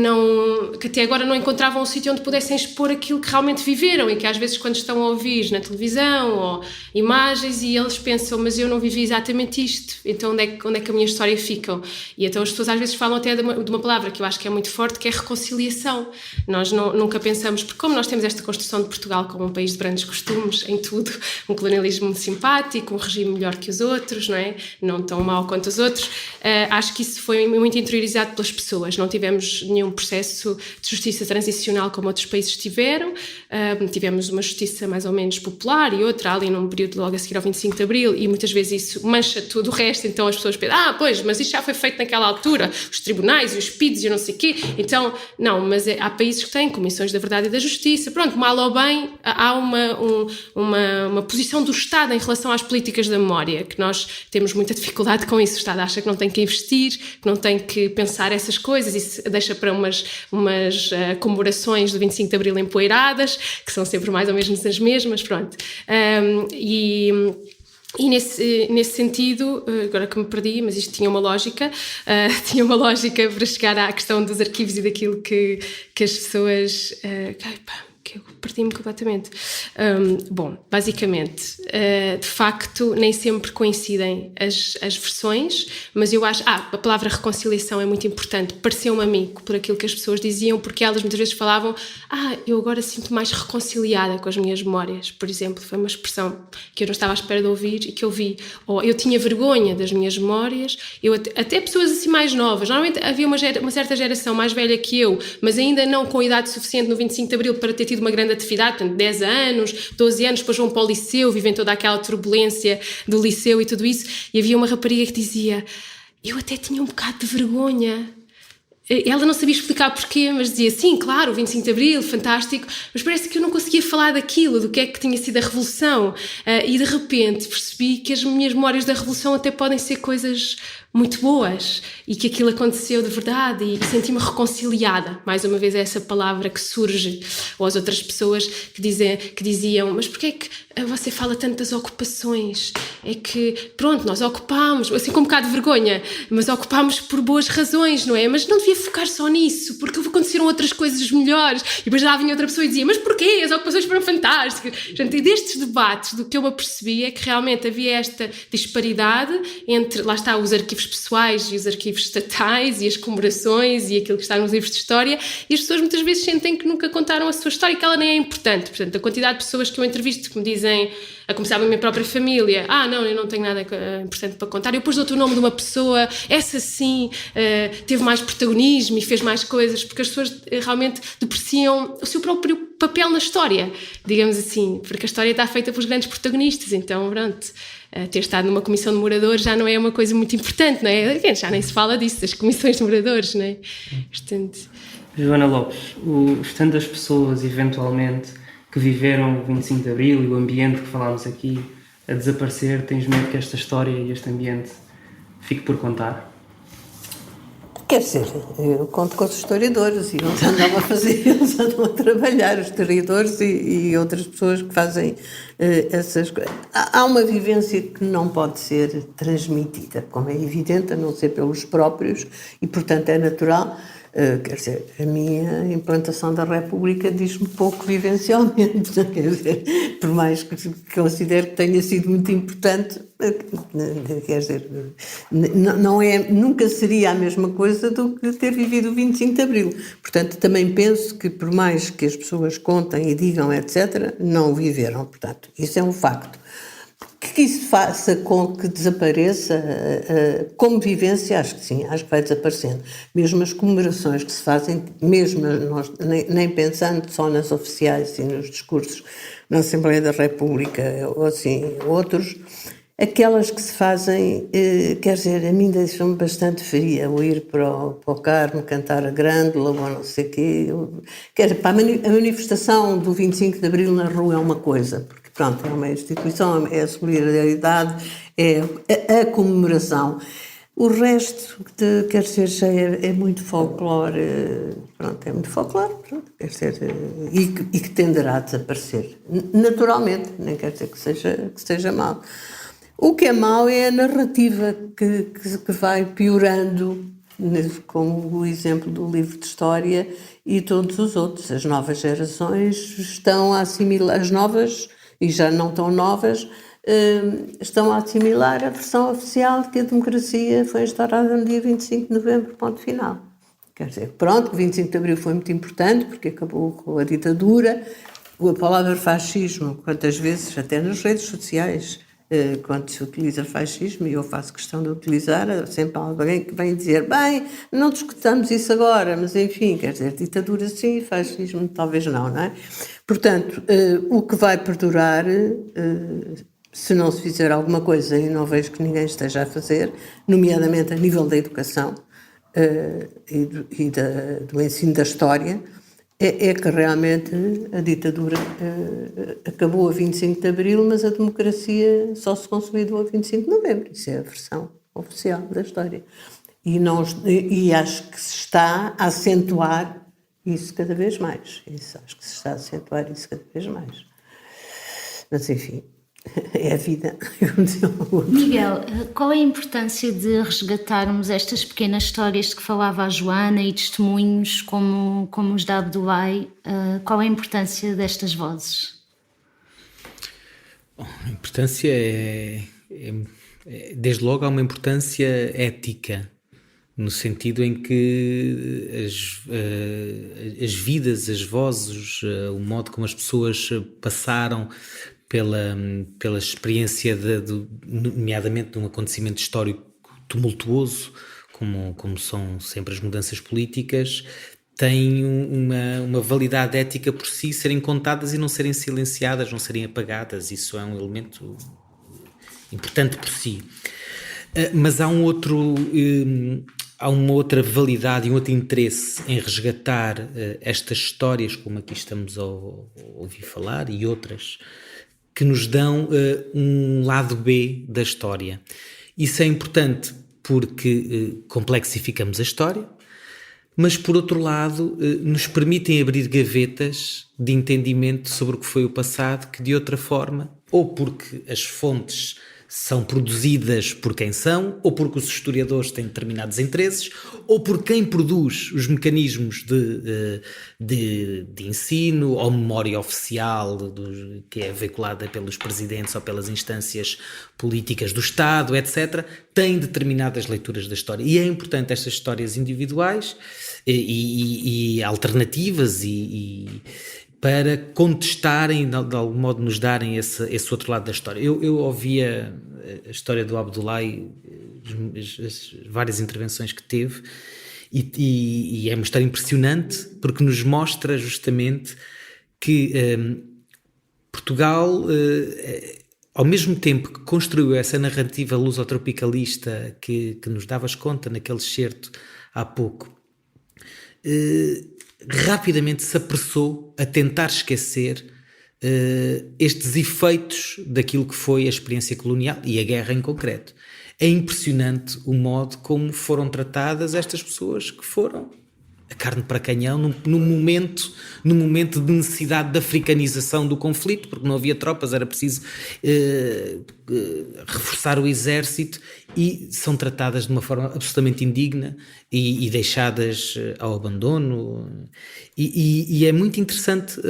até agora não encontravam um sítio onde pudessem expor aquilo que realmente viveram e que às vezes quando estão a ouvir na televisão ou imagens e eles pensam, mas eu não vivi exatamente isto, então onde é que a minha história fica? E então as pessoas às vezes falam até de uma palavra que eu acho que é muito forte, que é reconciliação. Nós nunca pensamos, porque como nós temos esta construção de Portugal como um país de grandes costumes em tudo, um colonialismo simpático, um regime melhor que os outros, não é? Não tão mau quanto os outros, acho que isso foi muito interiorizado pelas pessoas. Não tivemos nenhum processo de justiça transicional como outros países tiveram. Tivemos uma justiça mais ou menos popular e outra ali num período logo a seguir ao 25 de Abril e muitas vezes isso mancha tudo o resto, então as pessoas pensam, pois, mas isto já foi feito naquela altura, os tribunais e os PIDs e eu não sei o quê, então, não, mas há países que têm comissões da verdade e da justiça, pronto, mal ou bem, há uma posição do Estado em relação às políticas da memória, que nós temos muita dificuldade com isso. O Estado acha que não tem que investir, que não tem que pensar essas coisas, isso deixa para umas comemorações do 25 de Abril empoeiradas, que são sempre mais ou menos as mesmas, pronto. E nesse sentido, agora que me perdi, mas isto tinha uma lógica para chegar à questão dos arquivos e daquilo que as pessoas... que eu perdi-me completamente. Bom, basicamente, de facto, nem sempre coincidem as versões, mas eu acho... a palavra reconciliação é muito importante. Pareceu-me a mim, por aquilo que as pessoas diziam, porque elas muitas vezes falavam eu agora sinto mais reconciliada com as minhas memórias, por exemplo. Foi uma expressão que eu não estava à espera de ouvir e que eu vi. Ou eu tinha vergonha das minhas memórias. Até pessoas assim mais novas. Normalmente havia uma certa geração mais velha que eu, mas ainda não com idade suficiente no 25 de Abril para ter tido uma grande atividade, portanto 10 anos, 12 anos, depois vão para o liceu, vivem toda aquela turbulência do liceu e tudo isso, e havia uma rapariga que dizia, eu até tinha um bocado de vergonha. Ela não sabia explicar porquê, mas dizia, sim, claro, o 25 de Abril, fantástico, mas parece que eu não conseguia falar daquilo, do que é que tinha sido a Revolução, e de repente percebi que as minhas memórias da Revolução até podem ser coisas muito boas e que aquilo aconteceu de verdade e senti-me reconciliada. Mais uma vez é essa palavra que surge, ou as outras pessoas que diziam, mas porquê é que você fala tanto das ocupações? É que, pronto, nós ocupámos, assim com um bocado de vergonha, mas ocupámos por boas razões, não é? Mas não devia focar só nisso, porque aconteceram outras coisas melhores. E depois já vinha outra pessoa e dizia, mas porquê? As ocupações foram fantásticas. Portanto, e destes debates, do que eu me apercebi é que realmente havia esta disparidade entre, lá está, os arquivos pessoais e os arquivos estatais e as comemorações e aquilo que está nos livros de história, e as pessoas muitas vezes sentem que nunca contaram a sua história e que ela nem é importante. Portanto, a quantidade de pessoas que eu entrevisto que me dizem, a começar da minha própria família, não, eu não tenho nada importante para contar, eu depois dou-te o nome de uma pessoa, essa sim teve mais protagonismo e fez mais coisas, porque as pessoas realmente depreciam o seu próprio papel na história, digamos assim, porque a história está feita pelos grandes protagonistas, então pronto, ter estado numa comissão de moradores já não é uma coisa muito importante, não é? Já nem se fala disso, das comissões de moradores, não é? Portanto... Joana Lopes, estando as pessoas eventualmente que viveram o 25 de Abril e o ambiente que falámos aqui a desaparecer, tens medo que esta história e este ambiente fique por contar? Quer dizer, eu conto com os historiadores e eles andam a fazer, eles andam a trabalhar, os historiadores e outras pessoas que fazem essas coisas. Há uma vivência que não pode ser transmitida, como é evidente, a não ser pelos próprios, e portanto é natural. Quer dizer, a minha implantação da República diz-me pouco vivencialmente, quer dizer, por mais que considero que tenha sido muito importante, quer dizer, nunca seria a mesma coisa do que ter vivido o 25 de Abril. Portanto, também penso que por mais que as pessoas contem e digam, etc., não o viveram, portanto, isso é um facto. Que isso faça com que desapareça a convivência, acho que sim, acho que vai desaparecendo. Mesmo as comemorações que se fazem, mesmo nós, nem pensando só nas oficiais e nos discursos na Assembleia da República, ou assim, outros, aquelas que se fazem, quer dizer, a mim deixam-me bastante fria, ou ir para o Carmo, cantar a Grândola, ou não sei o quê. Quer dizer, a manifestação do 25 de Abril na rua é uma coisa, porque pronto, é uma instituição, é a solidariedade, é a comemoração. O resto, quer dizer, já é muito folclore, pronto, é muito folclore, pronto, quer dizer, e que tenderá a desaparecer, naturalmente, nem quer dizer que seja mau. O que é mau é a narrativa que vai piorando, como o exemplo do livro de história e todos os outros. As novas gerações estão a assimilar, as novas, e já não tão novas, estão a assimilar a versão oficial de que a democracia foi instaurada no dia 25 de novembro, ponto final. Quer dizer, pronto, o 25 de abril foi muito importante porque acabou com a ditadura. A palavra fascismo, quantas vezes, até nas redes sociais, quando se utiliza fascismo, e eu faço questão de utilizar, sempre alguém que vem dizer, bem, não discutamos isso agora, mas enfim, quer dizer, ditadura sim, fascismo talvez não é? Portanto, o que vai perdurar, se não se fizer alguma coisa, e não vejo que ninguém esteja a fazer, nomeadamente a nível da educação e do ensino da história, é que realmente a ditadura acabou a 25 de Abril, mas a democracia só se consolidou a 25 de Novembro. Isso é a versão oficial da história. E acho que se está a acentuar isso cada vez mais. Acho que se está a acentuar isso cada vez mais. Mas, enfim, é a vida. Miguel, qual é a importância de resgatarmos estas pequenas histórias de que falava a Joana e testemunhos como os da Abdoulaye? Qual é a importância destas vozes? Bom, a importância desde logo há uma importância ética, no sentido em que as vidas, as vozes, o modo como as pessoas passaram pela experiência, nomeadamente de um acontecimento histórico tumultuoso, como são sempre as mudanças políticas, têm uma validade ética por si, serem contadas e não serem silenciadas, não serem apagadas. Isso é um elemento importante por si. Mas há uma outra validade e um outro interesse em resgatar estas histórias, como aqui estamos a ouvir falar, e outras, que nos dão um lado B da história. Isso é importante porque complexificamos a história, mas, por outro lado, nos permitem abrir gavetas de entendimento sobre o que foi o passado, que de outra forma, ou porque as fontes são produzidas por quem são, ou porque os historiadores têm determinados interesses, ou por quem produz os mecanismos de ensino ou memória oficial que é veiculada pelos presidentes ou pelas instâncias políticas do Estado, etc., tem determinadas leituras da história. E é importante estas histórias individuais e alternativas para contestarem, de algum modo nos darem esse outro lado da história. Eu ouvia a história do Abdoulaye, as várias intervenções que teve, e é uma história impressionante, porque nos mostra justamente que Portugal, ao mesmo tempo que construiu essa narrativa lusotropicalista que nos davas conta naquele excerto há pouco, rapidamente se apressou a tentar esquecer estes efeitos daquilo que foi a experiência colonial e a guerra em concreto. É impressionante o modo como foram tratadas estas pessoas que foram a carne para canhão num momento de necessidade de africanização do conflito, porque não havia tropas, era preciso reforçar o exército, e são tratadas de uma forma absolutamente indigna e deixadas ao abandono. E é muito interessante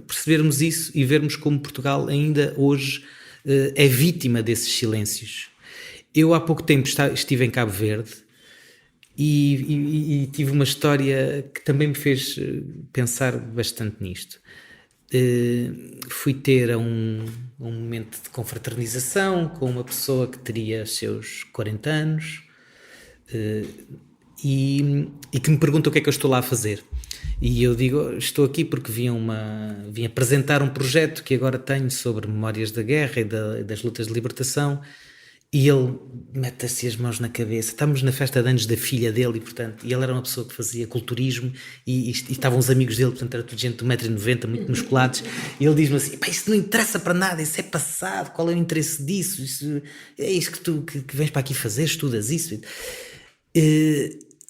percebermos isso e vermos como Portugal ainda hoje é vítima desses silêncios. Eu há pouco tempo estive em Cabo Verde e tive uma história que também me fez pensar bastante nisto. fui ter um momento de confraternização com uma pessoa que teria os seus 40 anos e que me pergunta o que é que eu estou lá a fazer. E eu digo, estou aqui porque vim apresentar um projeto que agora tenho sobre memórias da guerra e das lutas de libertação. E ele mete assim as mãos na cabeça. Estamos na festa de anos da filha dele e ele era uma pessoa que fazia culturismo e estavam os amigos dele, portanto era tudo gente de 1,90 m, muito musculados, e ele diz-me assim, isso não interessa para nada, isso é passado, qual é o interesse disso? Isso, é isso que tu que vens para aqui fazer, estudas isso.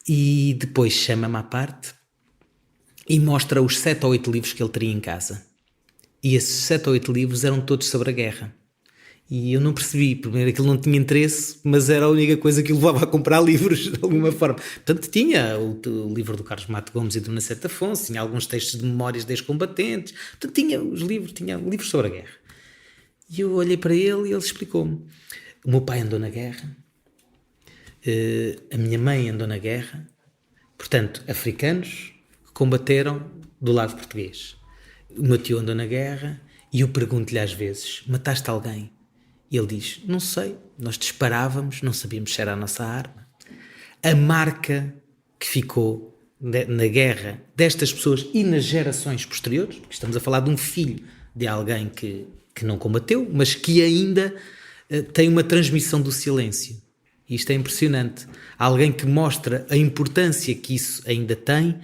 E depois chama-me à parte e mostra os 7 ou 8 livros que ele teria em casa. E esses 7 ou 8 livros eram todos sobre a guerra. E eu não percebi, primeiro aquilo não tinha interesse, mas era a única coisa que o levava a comprar livros de alguma forma. Portanto, tinha o livro do Carlos Mato Gomes e do Naceto Afonso, tinha alguns textos de memórias de ex-combatentes, portanto, tinha livros sobre a guerra. E eu olhei para ele e ele explicou-me. O meu pai andou na guerra, a minha mãe andou na guerra, portanto, africanos que combateram do lado português. O meu tio andou na guerra e eu pergunto-lhe às vezes, mataste alguém? E ele diz, não sei, nós disparávamos, não sabíamos se era a nossa arma. A marca que ficou na guerra destas pessoas e nas gerações posteriores, porque estamos a falar de um filho de alguém que não combateu, mas que ainda tem uma transmissão do silêncio. E isto é impressionante. Alguém que mostra a importância que isso ainda tem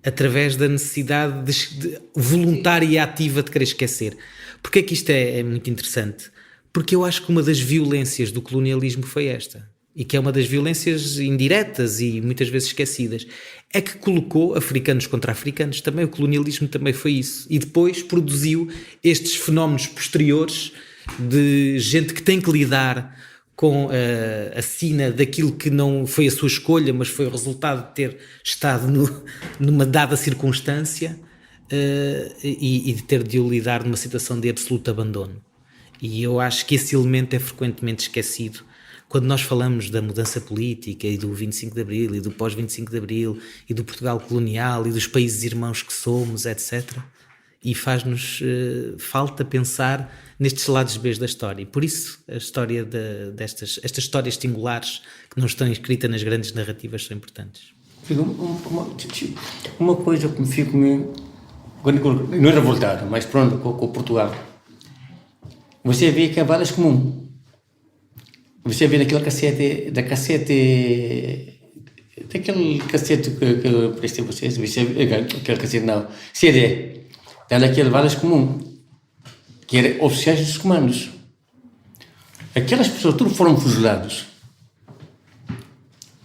através da necessidade de voluntária e ativa de querer esquecer. Porquê é que isto é muito interessante? Porque eu acho que uma das violências do colonialismo foi esta, e que é uma das violências indiretas e muitas vezes esquecidas, é que colocou africanos contra africanos. Também o colonialismo também foi isso, e depois produziu estes fenómenos posteriores de gente que tem que lidar com a sina daquilo que não foi a sua escolha, mas foi o resultado de ter estado numa dada circunstância e de ter de lidar numa situação de absoluto abandono. E eu acho que esse elemento é frequentemente esquecido quando nós falamos da mudança política e do 25 de Abril e do pós-25 de Abril e do Portugal colonial e dos países irmãos que somos, etc. E faz-nos falta pensar nestes lados B da história. E por isso a história estas histórias singulares que não estão escritas nas grandes narrativas são importantes. Uma coisa que me fico não é revoltado, mas pronto, com Portugal. Você vê que há várias comuns. Você vê daquele cassete, daquele cassete que eu prestei a vocês, aquele cassete não, CD, daquele várias comuns, que eram oficiais dos comandos. Aquelas pessoas tudo foram fuzilados.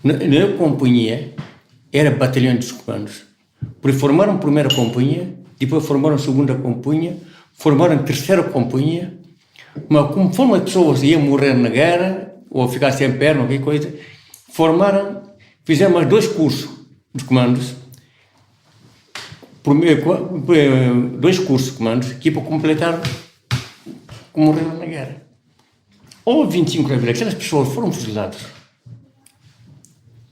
Na companhia, era batalhão dos comandos. Porque formaram a primeira companhia, depois formaram a segunda companhia, formaram a terceira companhia. Mas conforme as pessoas iam morrer na guerra, ou ficar sem perna, qualquer coisa, fizeram mais 2 cursos de comandos, 2 cursos de comandos, que para completar que morreram na guerra. Houve 25 de abril, aquelas pessoas foram fuziladas.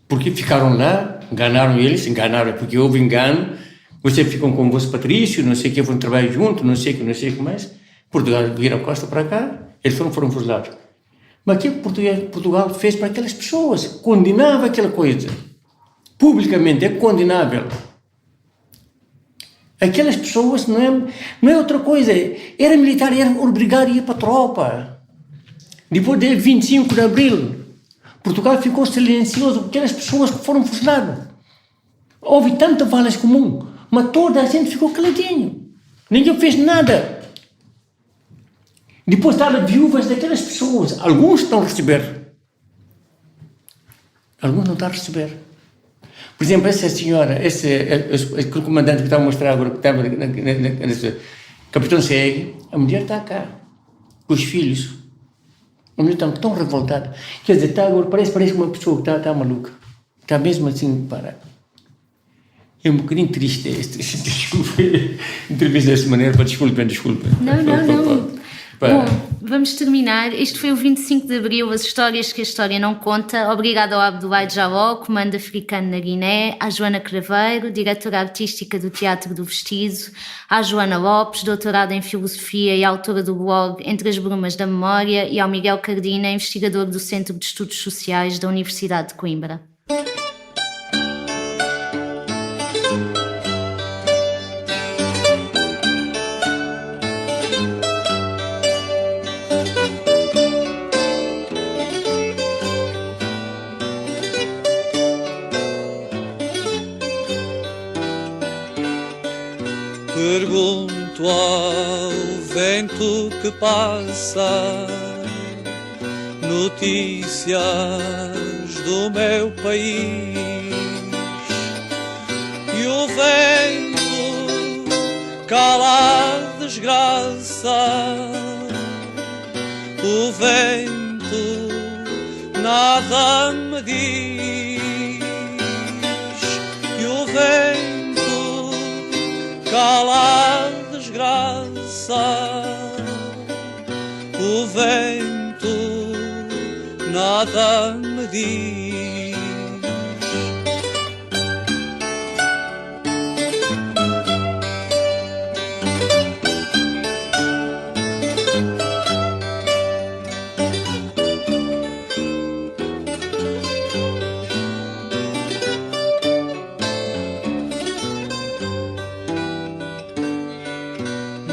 Porque ficaram lá, enganaram porque houve engano, vocês ficam com o vosso patrício, não sei o que, vão trabalhar junto, não sei o que mais. Portugal vira a costa para cá, eles foram fuzilados. Mas o que Portugal fez para aquelas pessoas? Condenava aquela coisa. Publicamente é condenável. Aquelas pessoas não é outra coisa. Era militar, era obrigado a ir para a tropa. Depois de 25 de abril, Portugal ficou silencioso porque aquelas pessoas que foram fuziladas. Houve tantas valas comuns, mas toda a gente ficou caladinho. Ninguém fez nada. Depois estavam viúvas daquelas pessoas. Alguns estão a receber. Alguns não estão a receber. Por exemplo, essa senhora, aquele comandante que estava a mostrar agora, que estava Capitão Segue, a mulher está cá, com os filhos. A mulher está tão revoltada. Quer dizer, está agora, parece uma pessoa que está maluca. Está mesmo assim, para. É um bocadinho triste. Desculpe, entrevista dessa maneira, desculpe. Não. Bom, vamos terminar. Este foi o 25 de Abril, as histórias que a história não conta. Obrigada ao Abdoulaye Jallow, comando africano na Guiné, à Joana Craveiro, diretora artística do Teatro do Vestido, à Joana Lopes, doutorada em Filosofia e autora do blog Entre as Brumas da Memória, e ao Miguel Cardina, investigador do Centro de Estudos Sociais da Universidade de Coimbra. Pergunto ao vento que passa notícias do meu país, e o vento cala a desgraça, o vento nada me diz, e o vento cala a desgraça, o vento nada me diz.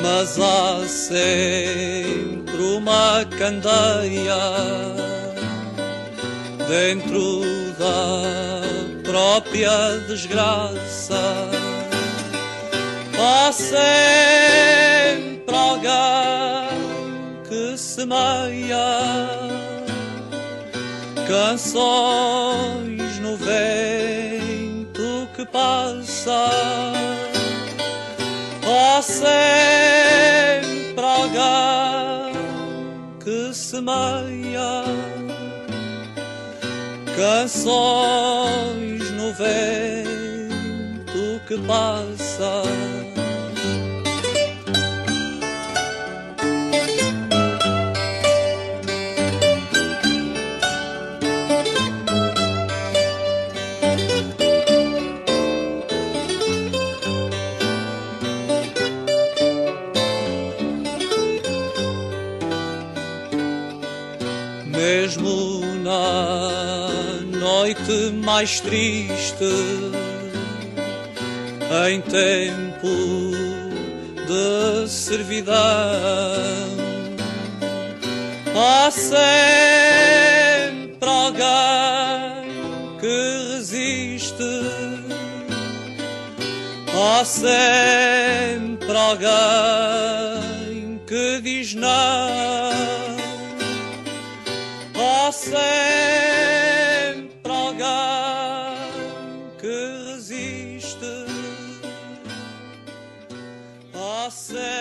Mas há sempre uma candeia dentro da própria desgraça. Há sempre alguém que semeia canções no vento que passa. Há sempre alguém que semeia canções no vento que passa. Mesmo na noite mais triste, em tempo de servidão, há sempre alguém que resiste, há sempre alguém que diz não. Há sempre alguém que resiste, há sempre